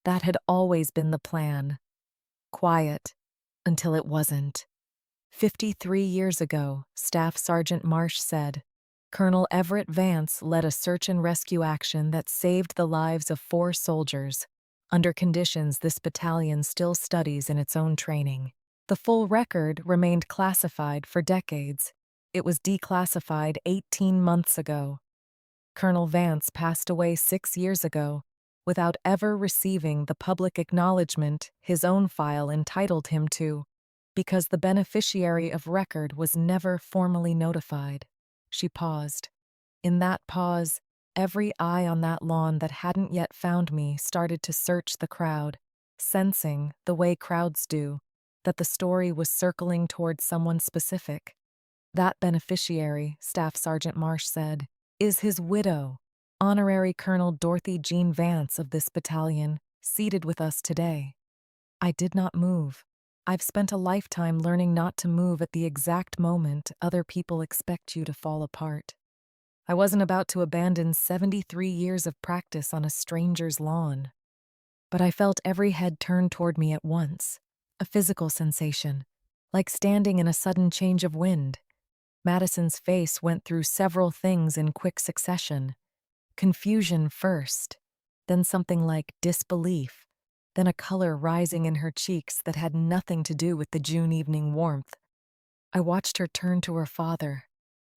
That had always been the plan. Quiet, until it wasn't. 53 years ago, Staff Sergeant Marsh said, Colonel Everett Vance led a search and rescue action that saved the lives of 4 soldiers, under conditions this battalion still studies in its own training. The full record remained classified for decades. It was declassified 18 months ago. Colonel Vance passed away 6 years ago, without ever receiving the public acknowledgement his own file entitled him to, because the beneficiary of record was never formally notified. She paused. In that pause, every eye on that lawn that hadn't yet found me started to search the crowd, sensing, the way crowds do, that the story was circling toward someone specific. That beneficiary, Staff Sergeant Marsh said, is his widow, Honorary Colonel Dorothy Jean Vance of this battalion, seated with us today. I did not move. I've spent a lifetime learning not to move at the exact moment other people expect you to fall apart. I wasn't about to abandon 73 years of practice on a stranger's lawn. But I felt every head turn toward me at once, a physical sensation, like standing in a sudden change of wind. Madison's face went through several things in quick succession. Confusion first, then something like disbelief, then a color rising in her cheeks that had nothing to do with the June evening warmth. I watched her turn to her father.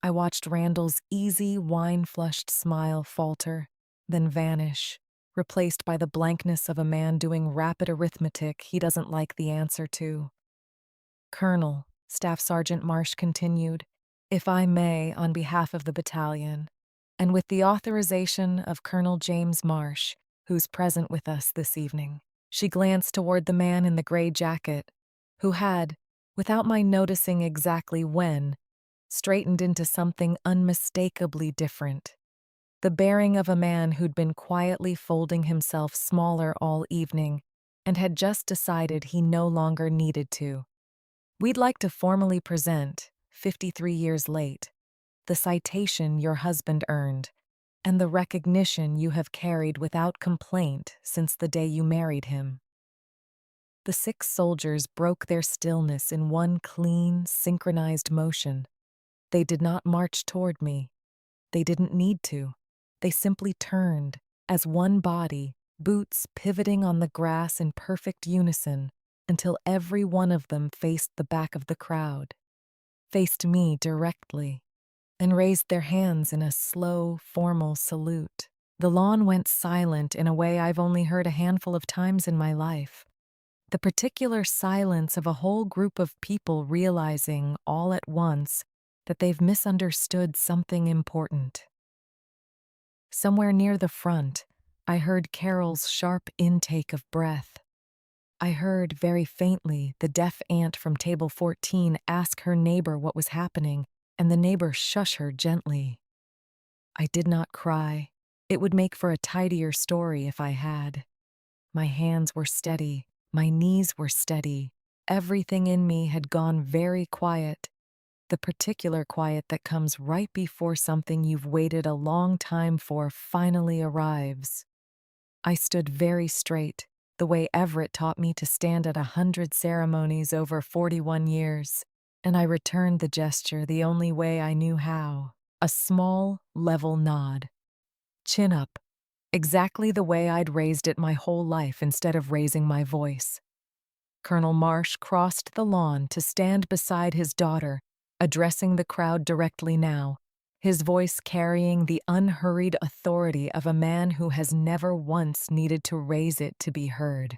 I watched Randall's easy, wine-flushed smile falter, then vanish, replaced by the blankness of a man doing rapid arithmetic he doesn't like the answer to. Colonel, Staff Sergeant Marsh continued, if I may, on behalf of the battalion, and with the authorization of Colonel James Marsh, who's present with us this evening. She glanced toward the man in the gray jacket, who had, without my noticing exactly when, straightened into something unmistakably different. The bearing of a man who'd been quietly folding himself smaller all evening and had just decided he no longer needed to. We'd like to formally present, 53 years late, the citation your husband earned and the recognition you have carried without complaint since the day you married him. The 6 soldiers broke their stillness in one clean, synchronized motion. They did not march toward me. They didn't need to. They simply turned, as one body, boots pivoting on the grass in perfect unison, until every one of them faced the back of the crowd, faced me directly, and raised their hands in a slow, formal salute. The lawn went silent in a way I've only heard a handful of times in my life. The particular silence of a whole group of people realizing, all at once, that they've misunderstood something important. Somewhere near the front, I heard Carol's sharp intake of breath. I heard, very faintly, the deaf aunt from table 14 ask her neighbor what was happening, and the neighbor shush her gently. I did not cry. It would make for a tidier story if I had. My hands were steady. My knees were steady. Everything in me had gone very quiet. The particular quiet that comes right before something you've waited a long time for finally arrives. I stood very straight, the way Everett taught me to stand at 100 ceremonies over 41 years, and I returned the gesture the only way I knew how. A small, level nod. Chin up. Exactly the way I'd raised it my whole life instead of raising my voice. Colonel Marsh crossed the lawn to stand beside his daughter, addressing the crowd directly now, his voice carrying the unhurried authority of a man who has never once needed to raise it to be heard.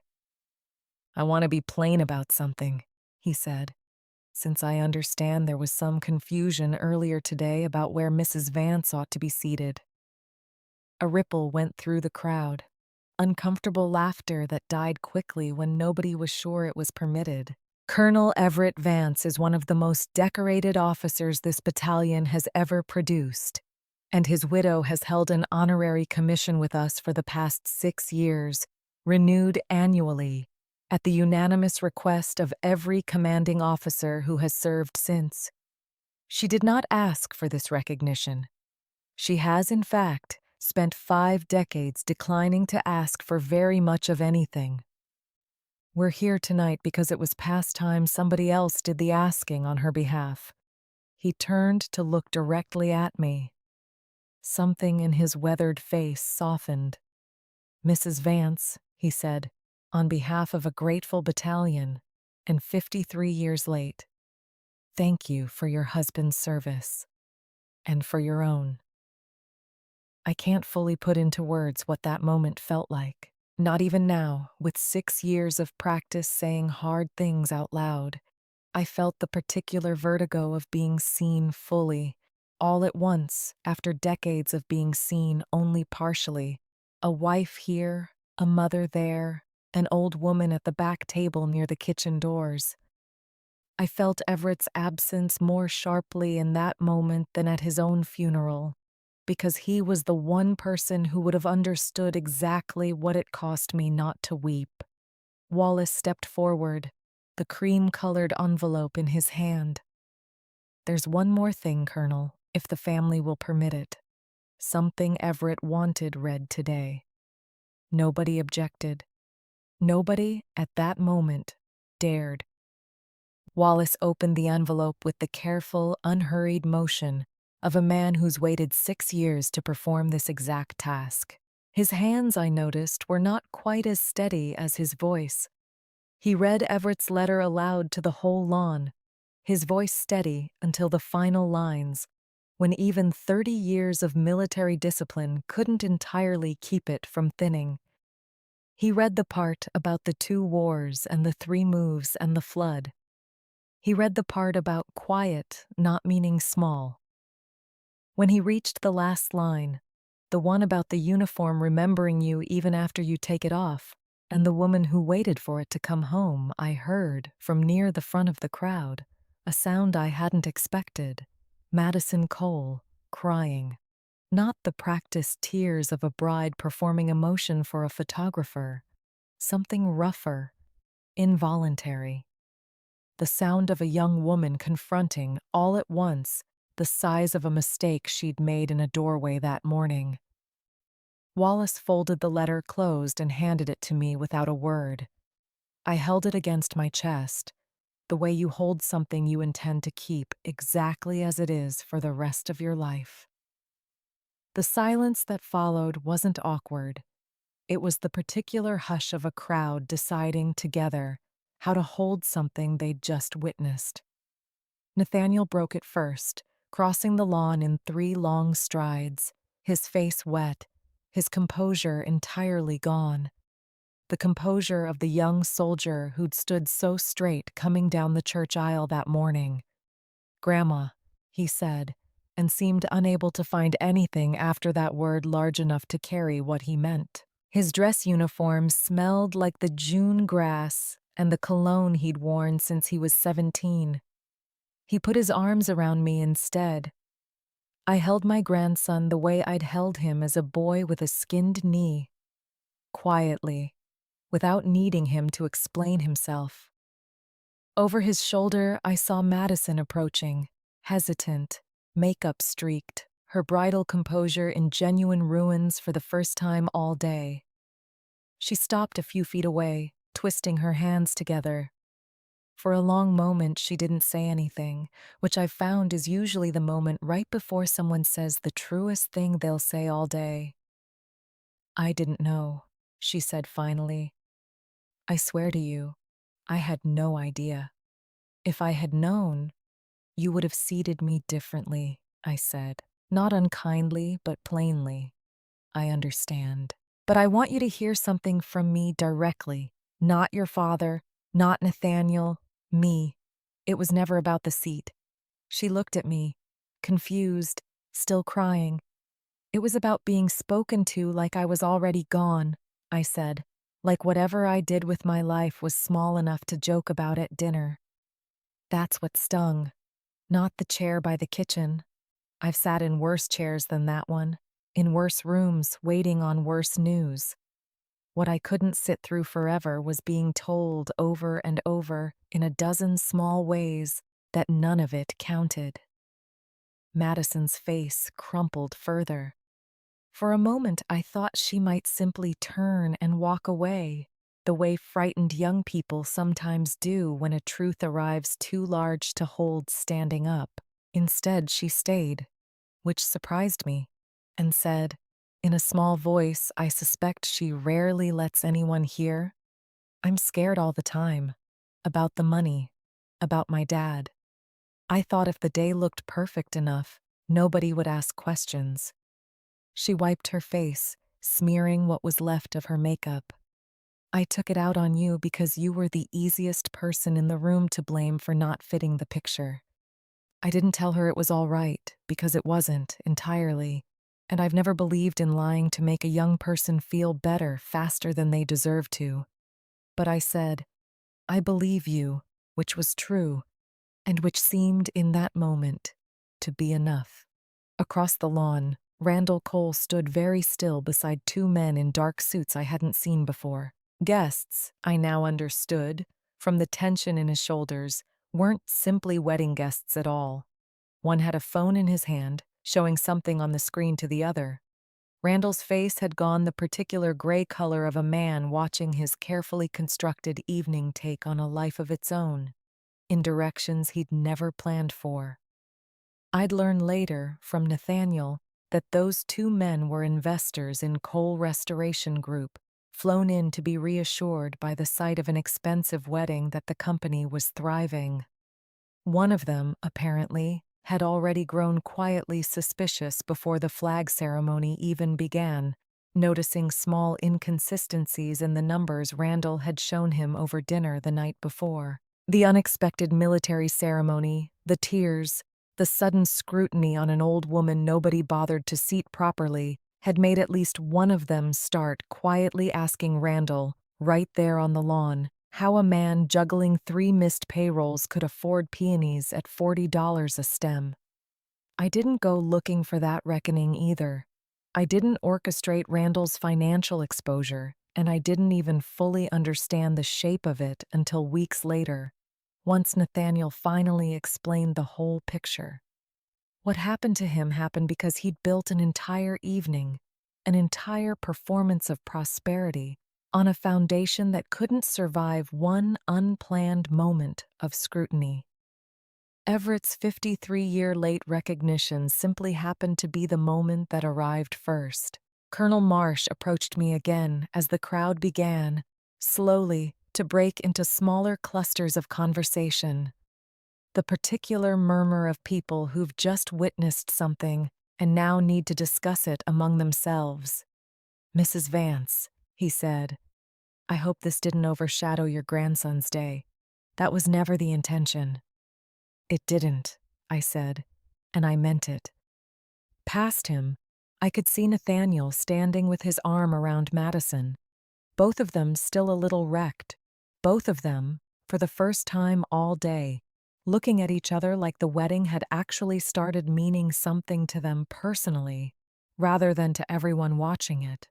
I want to be plain about something, he said, since I understand there was some confusion earlier today about where Mrs. Vance ought to be seated. A ripple went through the crowd, uncomfortable laughter that died quickly when nobody was sure it was permitted. Colonel Everett Vance is one of the most decorated officers this battalion has ever produced, and his widow has held an honorary commission with us for the past 6 years, renewed annually, at the unanimous request of every commanding officer who has served since. She did not ask for this recognition. She has, in fact, spent 5 decades declining to ask for very much of anything. We're here tonight because it was past time somebody else did the asking on her behalf. He turned to look directly at me. Something in his weathered face softened. Mrs. Vance, he said, on behalf of a grateful battalion, and 53 years late, thank you for your husband's service, and for your own. I can't fully put into words what that moment felt like. Not even now, with 6 years of practice saying hard things out loud. I felt the particular vertigo of being seen fully, all at once, after decades of being seen only partially. A wife here, a mother there, an old woman at the back table near the kitchen doors. I felt Everett's absence more sharply in that moment than at his own funeral, because he was the one person who would have understood exactly what it cost me not to weep. Wallace stepped forward, the cream-colored envelope in his hand. There's one more thing, Colonel, if the family will permit it. Something Everett wanted read today. Nobody objected. Nobody, at that moment, dared. Wallace opened the envelope with the careful, unhurried motion of a man who's waited 6 years to perform this exact task. His hands, I noticed, were not quite as steady as his voice. He read Everett's letter aloud to the whole lawn, his voice steady until the final lines, when even 30 years of military discipline couldn't entirely keep it from thinning. He read the part about the 2 wars and the 3 moves and the flood. He read the part about quiet not meaning small. When he reached the last line, the one about the uniform remembering you even after you take it off, and the woman who waited for it to come home, I heard, from near the front of the crowd, a sound I hadn't expected. Madison Cole, crying. Not the practiced tears of a bride performing emotion for a photographer. Something rougher, involuntary. The sound of a young woman confronting, all at once, the size of a mistake she'd made in a doorway that morning. Wallace folded the letter closed and handed it to me without a word. I held it against my chest, the way you hold something you intend to keep exactly as it is for the rest of your life. The silence that followed wasn't awkward. It was the particular hush of a crowd deciding together how to hold something they'd just witnessed. Nathaniel broke it first, crossing the lawn in 3 long strides, his face wet, his composure entirely gone. The composure of the young soldier who'd stood so straight coming down the church aisle that morning. "Grandma," he said, and seemed unable to find anything after that word large enough to carry what he meant. His dress uniform smelled like the June grass and the cologne he'd worn since he was 17. He put his arms around me instead. I held my grandson the way I'd held him as a boy with a skinned knee, quietly, without needing him to explain himself. Over his shoulder, I saw Madison approaching, hesitant, makeup streaked, her bridal composure in genuine ruins for the first time all day. She stopped a few feet away, twisting her hands together. For a long moment, she didn't say anything, which I've found is usually the moment right before someone says the truest thing they'll say all day. "I didn't know," she said finally. "I swear to you, I had no idea. If I had known, you would have seated me differently," I said. Not unkindly, but plainly. "I understand. But I want you to hear something from me directly. Not your father, not Nathaniel, me. It was never about the seat." She looked at me, confused, still crying. "It was about being spoken to like I was already gone," I said, like whatever I did with my life was small enough to joke about at dinner. That's what stung, not the chair by the kitchen. I've sat in worse chairs than that one, in worse rooms, waiting on worse news. What I couldn't sit through forever was being told over and over, in a dozen small ways, that none of it counted. Madison's face crumpled further. For a moment, I thought she might simply turn and walk away, the way frightened young people sometimes do when a truth arrives too large to hold standing up. Instead, she stayed, which surprised me, and said, in a small voice I suspect she rarely lets anyone hear, "I'm scared all the time. About the money. About my dad. I thought if the day looked perfect enough, nobody would ask questions." She wiped her face, smearing what was left of her makeup. "I took it out on you because you were the easiest person in the room to blame for not fitting the picture." I didn't tell her it was all right, because it wasn't, entirely, and I've never believed in lying to make a young person feel better faster than they deserve to. But I said, "I believe you," which was true, and which seemed in that moment to be enough. Across the lawn, Randall Cole stood very still beside 2 men in dark suits I hadn't seen before. Guests, I now understood, from the tension in his shoulders, weren't simply wedding guests at all. One had a phone in his hand, showing something on the screen to the other. Randall's face had gone the particular gray color of a man watching his carefully constructed evening take on a life of its own, in directions he'd never planned for. I'd learn later, from Nathaniel, that those two men were investors in Coal Restoration Group, flown in to be reassured by the sight of an expensive wedding that the company was thriving. One of them, apparently, had already grown quietly suspicious before the flag ceremony even began, noticing small inconsistencies in the numbers Randall had shown him over dinner the night before. The unexpected military ceremony, the tears, the sudden scrutiny on an old woman nobody bothered to seat properly, had made at least one of them start quietly asking Randall, right there on the lawn, how a man juggling 3 missed payrolls could afford peonies at $40 a stem. I didn't go looking for that reckoning either. I didn't orchestrate Randall's financial exposure, and I didn't even fully understand the shape of it until weeks later, once Nathaniel finally explained the whole picture. What happened to him happened because he'd built an entire evening, an entire performance of prosperity, on a foundation that couldn't survive one unplanned moment of scrutiny. Everett's 53-year late recognition simply happened to be the moment that arrived first. Colonel Marsh approached me again as the crowd began, slowly, to break into smaller clusters of conversation. The particular murmur of people who've just witnessed something and now need to discuss it among themselves. "Mrs. Vance," he said, "I hope this didn't overshadow your grandson's day. That was never the intention." "It didn't," I said, and I meant it. Past him, I could see Nathaniel standing with his arm around Madison, both of them still a little wrecked, both of them, for the first time all day, looking at each other like the wedding had actually started meaning something to them personally, rather than to everyone watching it.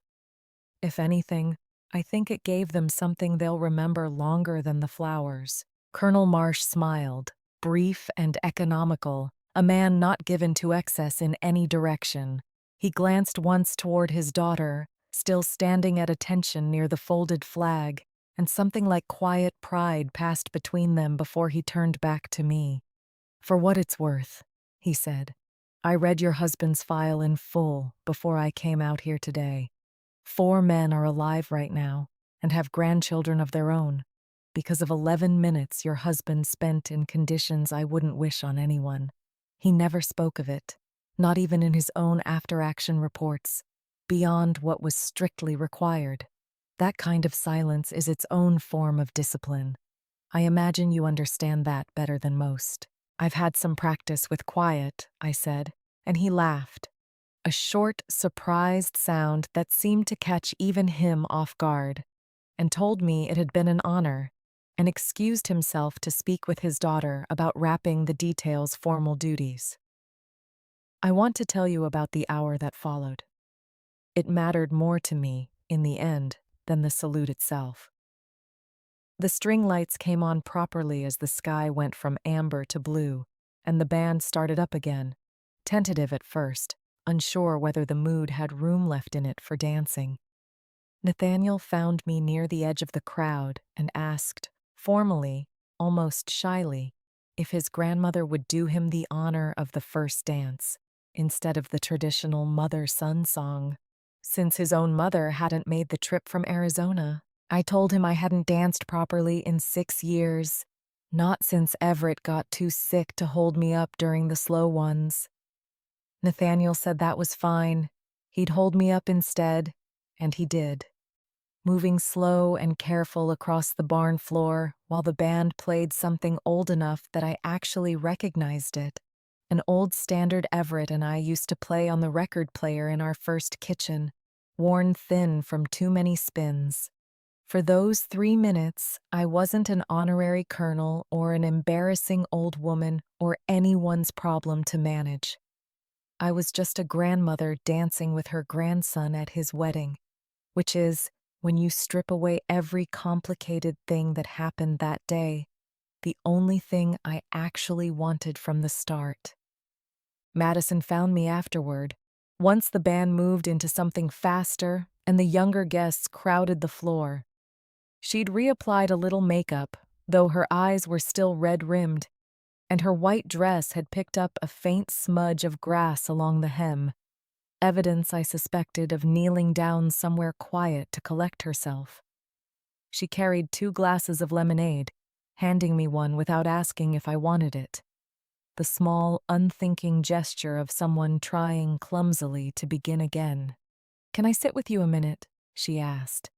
If anything, I think it gave them something they'll remember longer than the flowers. Colonel Marsh smiled, brief and economical, a man not given to excess in any direction. He glanced once toward his daughter, still standing at attention near the folded flag, and something like quiet pride passed between them before he turned back to me. "For what it's worth," he said, "I read your husband's file in full before I came out here today. 4 men are alive right now and have grandchildren of their own because of 11 minutes your husband spent in conditions I wouldn't wish on anyone. He never spoke of it, not even in his own after-action reports, beyond what was strictly required. That kind of silence is its own form of discipline. I imagine you understand that better than most." "I've had some practice with quiet," I said, and he laughed. A short, surprised sound that seemed to catch even him off guard, and told me it had been an honor, and excused himself to speak with his daughter about wrapping the details' formal duties. I want to tell you about the hour that followed. It mattered more to me, in the end, than the salute itself. The string lights came on properly as the sky went from amber to blue, and the band started up again, tentative at first, unsure whether the mood had room left in it for dancing. Nathaniel found me near the edge of the crowd and asked, formally, almost shyly, if his grandmother would do him the honor of the first dance, instead of the traditional mother-son song. Since his own mother hadn't made the trip from Arizona, I told him I hadn't danced properly in 6 years, not since Everett got too sick to hold me up during the slow ones. Nathaniel said that was fine. He'd hold me up instead, and he did, moving slow and careful across the barn floor while the band played something old enough that I actually recognized it. An old standard Everett and I used to play on the record player in our first kitchen, worn thin from too many spins. For those 3 minutes, I wasn't an honorary colonel or an embarrassing old woman or anyone's problem to manage. I was just a grandmother dancing with her grandson at his wedding, which is, when you strip away every complicated thing that happened that day, the only thing I actually wanted from the start. Madison found me afterward, once the band moved into something faster and the younger guests crowded the floor. She'd reapplied a little makeup, though her eyes were still red-rimmed, and her white dress had picked up a faint smudge of grass along the hem. evidence I suspected of kneeling down somewhere quiet to collect herself. She carried 2 glasses of lemonade, handing me one without asking if I wanted it. The small, unthinking gesture of someone trying clumsily to begin again. "Can I sit with you a minute?" she asked.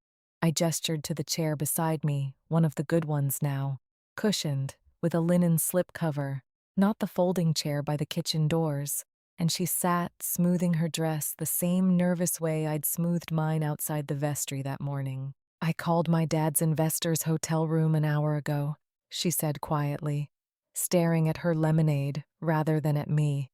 I gestured to the chair beside me, one of the good ones now, cushioned, with a linen slipcover, not the folding chair by the kitchen doors, and she sat, smoothing her dress the same nervous way I'd smoothed mine outside the vestry that morning. "I called my dad's investor's hotel room an hour ago," she said quietly, staring at her lemonade rather than at me.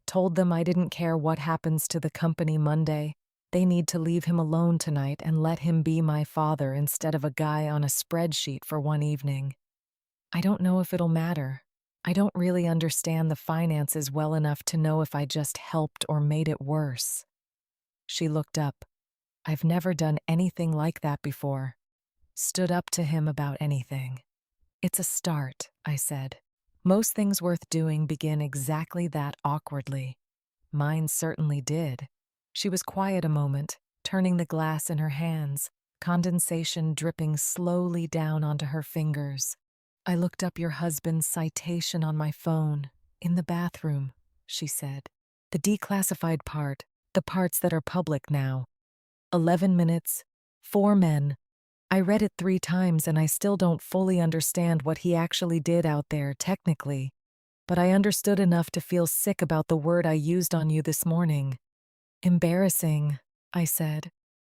"Told them I didn't care what happens to the company Monday. They need to leave him alone tonight and let him be my father instead of a guy on a spreadsheet for one evening. I don't know if it'll matter. I don't really understand the finances well enough to know if I just helped or made it worse." She looked up. "I've never done anything like that before. Stood up to him about anything." "It's a start," I said. "Most things worth doing begin exactly that awkwardly. Mine certainly did." She was quiet a moment, turning the glass in her hands, condensation dripping slowly down onto her fingers. "I looked up your husband's citation on my phone, in the bathroom," she said. "The declassified part, the parts that are public now. 11 minutes, 4 men. I read it 3 times and I still don't fully understand what he actually did out there technically, but I understood enough to feel sick about the word I used on you this morning." "Embarrassing," I said,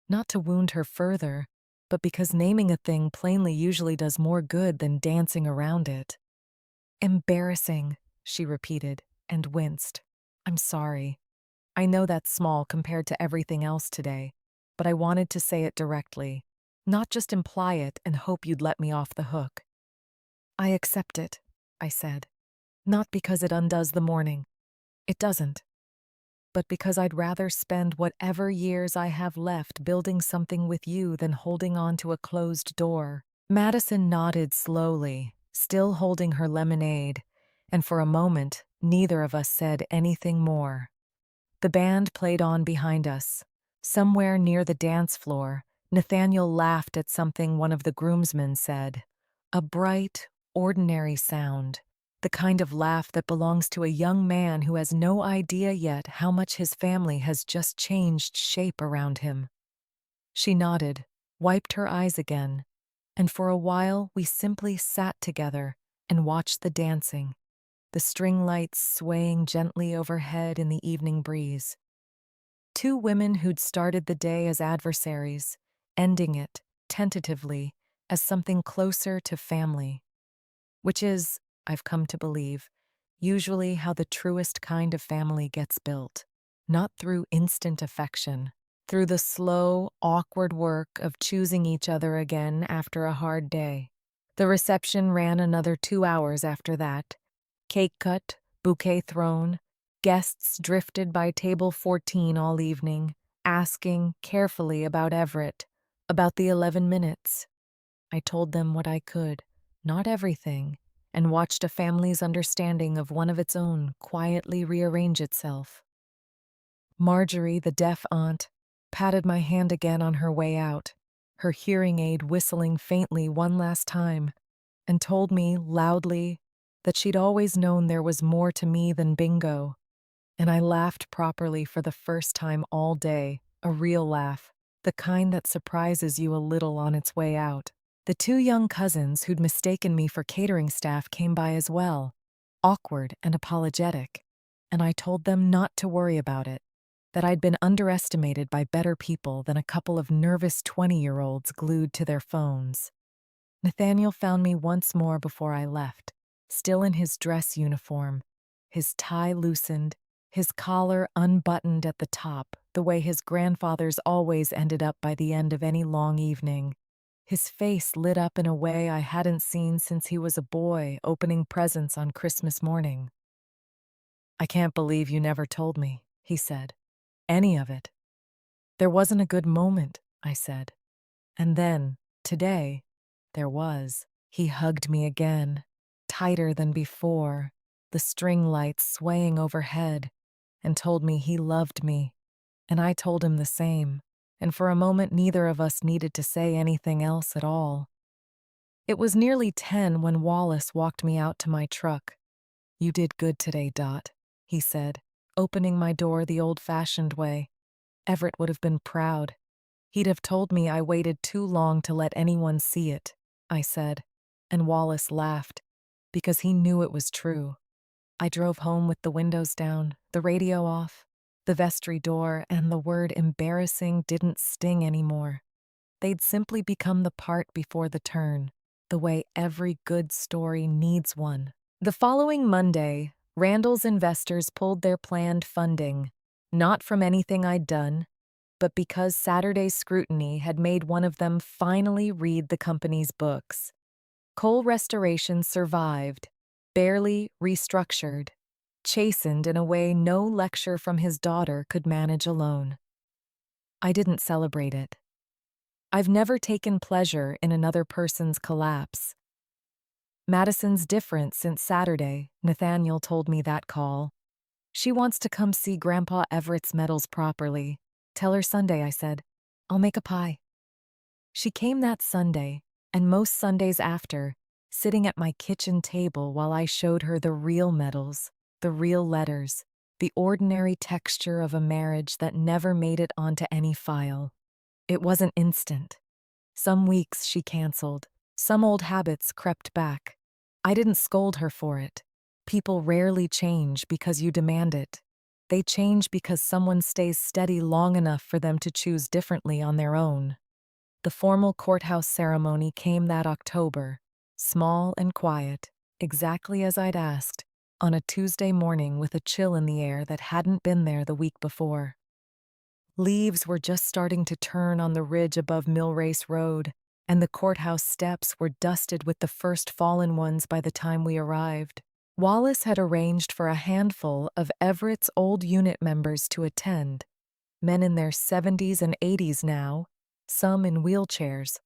not to wound her further, but because naming a thing plainly usually does more good than dancing around it. "Embarrassing," she repeated, and winced. "I'm sorry. I know that's small compared to everything else today, but I wanted to say it directly, not just imply it and hope you'd let me off the hook." "I accept it," I said, "not because it undoes the morning. It doesn't. But because I'd rather spend whatever years I have left building something with you than holding on to a closed door." Madison nodded slowly, still holding her lemonade, and for a moment, neither of us said anything more. The band played on behind us. Somewhere near the dance floor, Nathaniel laughed at something one of the groomsmen said. A bright, ordinary sound. The kind of laugh that belongs to a young man who has no idea yet how much his family has just changed shape around him. She nodded, wiped her eyes again, and for a while we simply sat together and watched the dancing, the string lights swaying gently overhead in the evening breeze. 2 women who'd started the day as adversaries, ending it, tentatively, as something closer to family. Which is, I've come to believe, usually how the truest kind of family gets built. Not through instant affection, through the slow, awkward work of choosing each other again after a hard day. The reception ran another 2 hours after that. Cake cut, bouquet thrown, guests drifted by table 14 all evening, asking carefully about Everett, about the 11 minutes. I told them what I could, not everything, and watched a family's understanding of one of its own quietly rearrange itself. Marjorie, the deaf aunt, patted my hand again on her way out, her hearing aid whistling faintly one last time, and told me, loudly, that she'd always known there was more to me than bingo. And I laughed properly for the first time all day, a real laugh, the kind that surprises you a little on its way out. The 2 young cousins who'd mistaken me for catering staff came by as well, awkward and apologetic, and I told them not to worry about it, that I'd been underestimated by better people than a couple of nervous 20-year-olds glued to their phones. Nathaniel found me once more before I left, still in his dress uniform, his tie loosened, his collar unbuttoned at the top, the way his grandfather's always ended up by the end of any long evening. His face lit up in a way I hadn't seen since he was a boy opening presents on Christmas morning. "I can't believe you never told me," he said. "Any of it." "There wasn't a good moment," I said. And then, today, there was. He hugged me again, tighter than before, the string lights swaying overhead, and told me he loved me. And I told him the same, and for a moment neither of us needed to say anything else at all. It was nearly 10 when Wallace walked me out to my truck. "You did good today, Dot," he said, opening my door the old-fashioned way. Everett would have been proud. He'd have told me I waited too long to let anyone see it, I said, and Wallace laughed, because he knew it was true. I drove home with the windows down, the radio off, the vestry door, and the word embarrassing didn't sting anymore. They'd simply become the part before the turn, the way every good story needs one. The following Monday, Randall's investors pulled their planned funding, not from anything I'd done, but because Saturday's scrutiny had made one of them finally read the company's books. Coal Restoration survived, barely restructured, chastened in a way no lecture from his daughter could manage alone. I didn't celebrate it. I've never taken pleasure in another person's collapse. Madison's different since Saturday, Nathaniel told me that call. She wants to come see Grandpa Everett's medals properly. Tell her Sunday, I said. I'll make a pie. She came that Sunday, and most Sundays after, sitting at my kitchen table while I showed her the real medals, the real letters, the ordinary texture of a marriage that never made it onto any file. It wasn't instant. Some weeks she canceled. Some old habits crept back. I didn't scold her for it. People rarely change because you demand it. They change because someone stays steady long enough for them to choose differently on their own. The formal courthouse ceremony came that October, small and quiet, exactly as I'd asked, on a Tuesday morning with a chill in the air that hadn't been there the week before. Leaves were just starting to turn on the ridge above Millrace Road, and the courthouse steps were dusted with the first fallen ones by the time we arrived. Wallace had arranged for a handful of Everett's old unit members to attend, men in their 70s and 80s now, some in wheelchairs,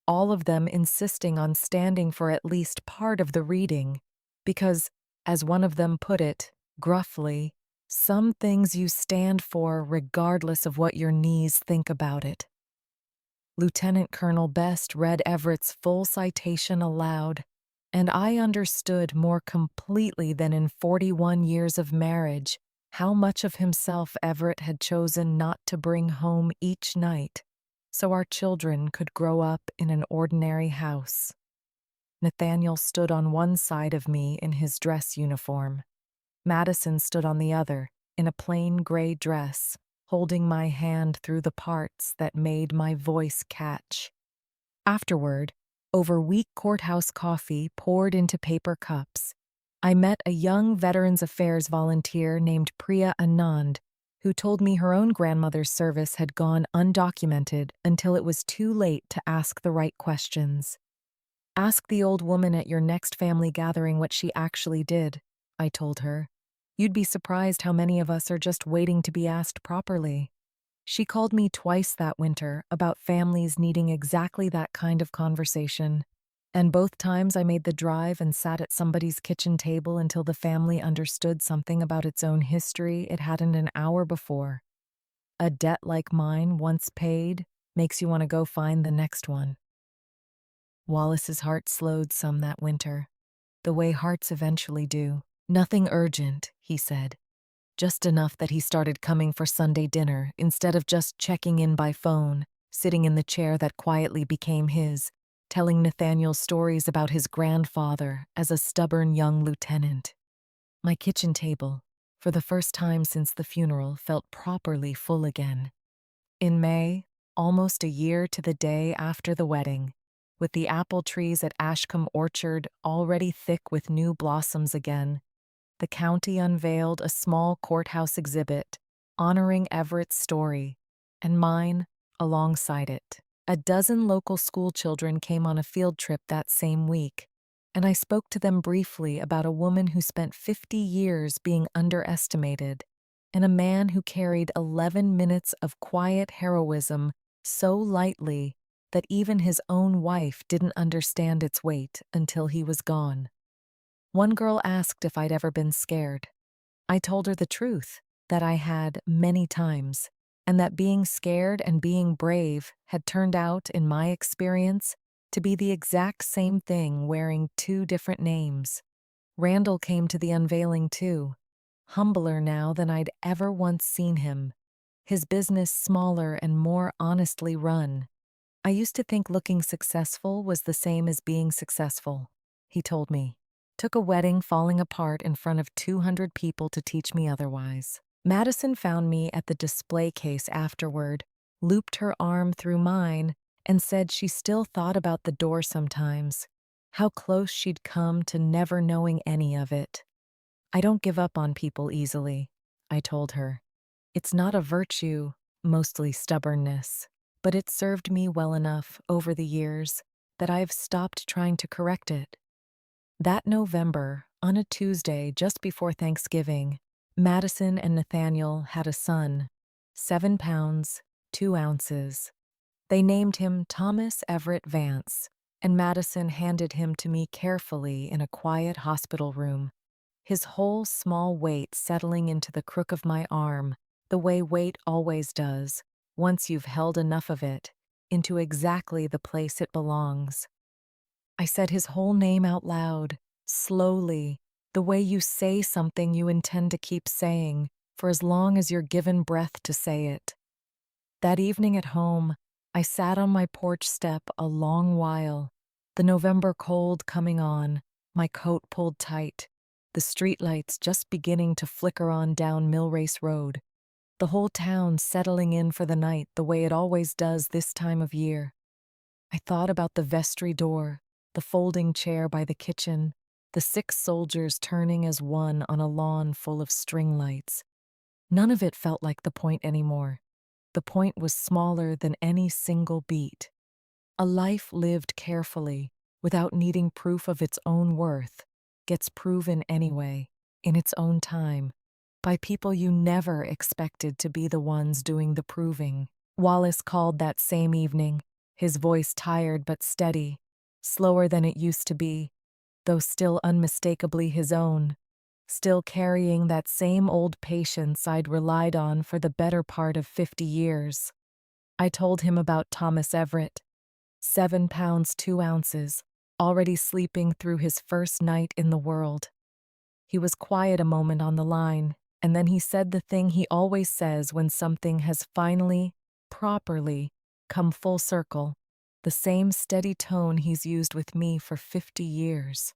all of them insisting on standing for at least part of the reading, because, as one of them put it, gruffly, some things you stand for regardless of what your knees think about it. Lieutenant Colonel Best read Everett's full citation aloud, and I understood more completely than in 41 years of marriage how much of himself Everett had chosen not to bring home each night, so our children could grow up in an ordinary house. Nathaniel stood on one side of me in his dress uniform. Madison stood on the other, in a plain gray dress, holding my hand through the parts that made my voice catch. Afterward, over weak courthouse coffee poured into paper cups, I met a young Veterans Affairs volunteer named Priya Anand, who told me her own grandmother's service had gone undocumented until it was too late to ask the right questions. Ask the old woman at your next family gathering what she actually did, I told her. You'd be surprised how many of us are just waiting to be asked properly. She called me twice that winter about families needing exactly that kind of conversation, and both times I made the drive and sat at somebody's kitchen table until the family understood something about its own history it hadn't an hour before. A debt like mine, once paid, makes you want to go find the next one. Wallace's heart slowed some that winter, the way hearts eventually do. Nothing urgent, he said. Just enough that he started coming for Sunday dinner instead of just checking in by phone, sitting in the chair that quietly became his, telling Nathaniel stories about his grandfather as a stubborn young lieutenant. My kitchen table, for the first time since the funeral, felt properly full again. In May, almost a year to the day after the wedding, with the apple trees at Ashcombe Orchard already thick with new blossoms again, the county unveiled a small courthouse exhibit honoring Everett's story, and mine alongside it. A dozen local schoolchildren came on a field trip that same week, and I spoke to them briefly about a woman who spent 50 years being underestimated, and a man who carried 11 minutes of quiet heroism so lightly that even his own wife didn't understand its weight until he was gone. One girl asked if I'd ever been scared. I told her the truth, that I had many times, and that being scared and being brave had turned out, in my experience, to be the exact same thing wearing two different names. Randall came to the unveiling too, humbler now than I'd ever once seen him, his business smaller and more honestly run. I used to think looking successful was the same as being successful, he told me. Took a wedding falling apart in front of 200 people to teach me otherwise. Madison found me at the display case afterward, looped her arm through mine, and said she still thought about the door sometimes, how close she'd come to never knowing any of it. I don't give up on people easily, I told her. It's not a virtue, mostly stubbornness, but it served me well enough over the years that I've stopped trying to correct it. That November, on a Tuesday just before Thanksgiving, Madison and Nathaniel had a son, 7 pounds, 2 ounces. They named him Thomas Everett Vance, and Madison handed him to me carefully in a quiet hospital room, his whole small weight settling into the crook of my arm, the way weight always does, once you've held enough of it, into exactly the place it belongs. I said his whole name out loud, slowly, the way you say something you intend to keep saying, for as long as you're given breath to say it. That evening at home, I sat on my porch step a long while, the November cold coming on, my coat pulled tight, the streetlights just beginning to flicker on down Millrace Road, the whole town settling in for the night the way it always does this time of year. I thought about the vestry door, the folding chair by the kitchen, the 6 soldiers turning as one on a lawn full of string lights. None of it felt like the point anymore. The point was smaller than any single beat. A life lived carefully, without needing proof of its own worth, gets proven anyway, in its own time, by people you never expected to be the ones doing the proving. Wallace called that same evening, his voice tired but steady, slower than it used to be, though still unmistakably his own, still carrying that same old patience I'd relied on for the better part of 50 years. I told him about Thomas Everett, 7 pounds 2 ounces, already sleeping through his first night in the world. He was quiet a moment on the line, and then he said the thing he always says when something has finally, properly, come full circle, the same steady tone he's used with me for 50 years.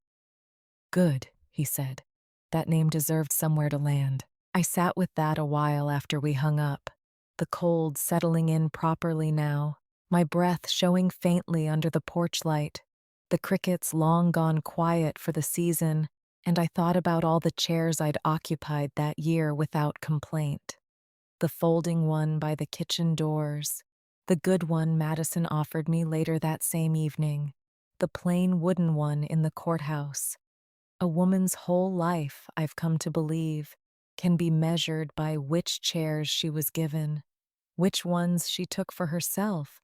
Good, he said. That name deserved somewhere to land. I sat with that a while after we hung up, the cold settling in properly now, my breath showing faintly under the porch light, the crickets long gone quiet for the season, and I thought about all the chairs I'd occupied that year without complaint. The folding one by the kitchen doors, the good one Madison offered me later that same evening, the plain wooden one in the courthouse. A woman's whole life, I've come to believe, can be measured by which chairs she was given, which ones she took for herself,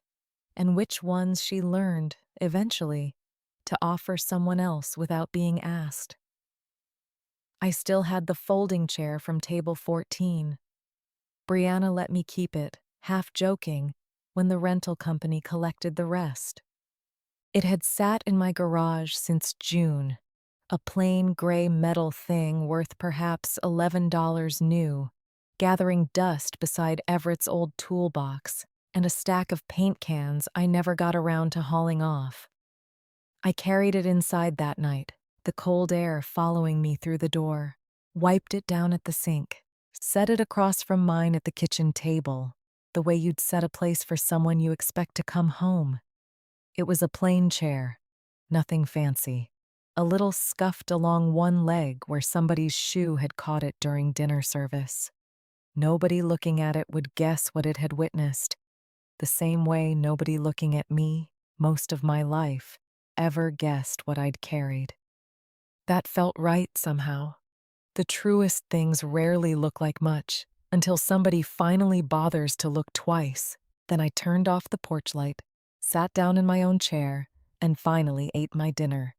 and which ones she learned, eventually, to offer someone else without being asked. I still had the folding chair from table 14. Brianna let me keep it, half joking, when the rental company collected the rest. It had sat in my garage since June, a plain gray metal thing worth perhaps $11 new, gathering dust beside Everett's old toolbox and a stack of paint cans I never got around to hauling off. I carried it inside that night, the cold air following me through the door, wiped it down at the sink, set it across from mine at the kitchen table, the way you'd set a place for someone you expect to come home. It was a plain chair, nothing fancy, a little scuffed along one leg where somebody's shoe had caught it during dinner service. Nobody looking at it would guess what it had witnessed, the same way nobody looking at me, most of my life, ever guessed what I'd carried. That felt right somehow. The truest things rarely look like much, until somebody finally bothers to look twice. Then I turned off the porch light, sat down in my own chair, and finally ate my dinner.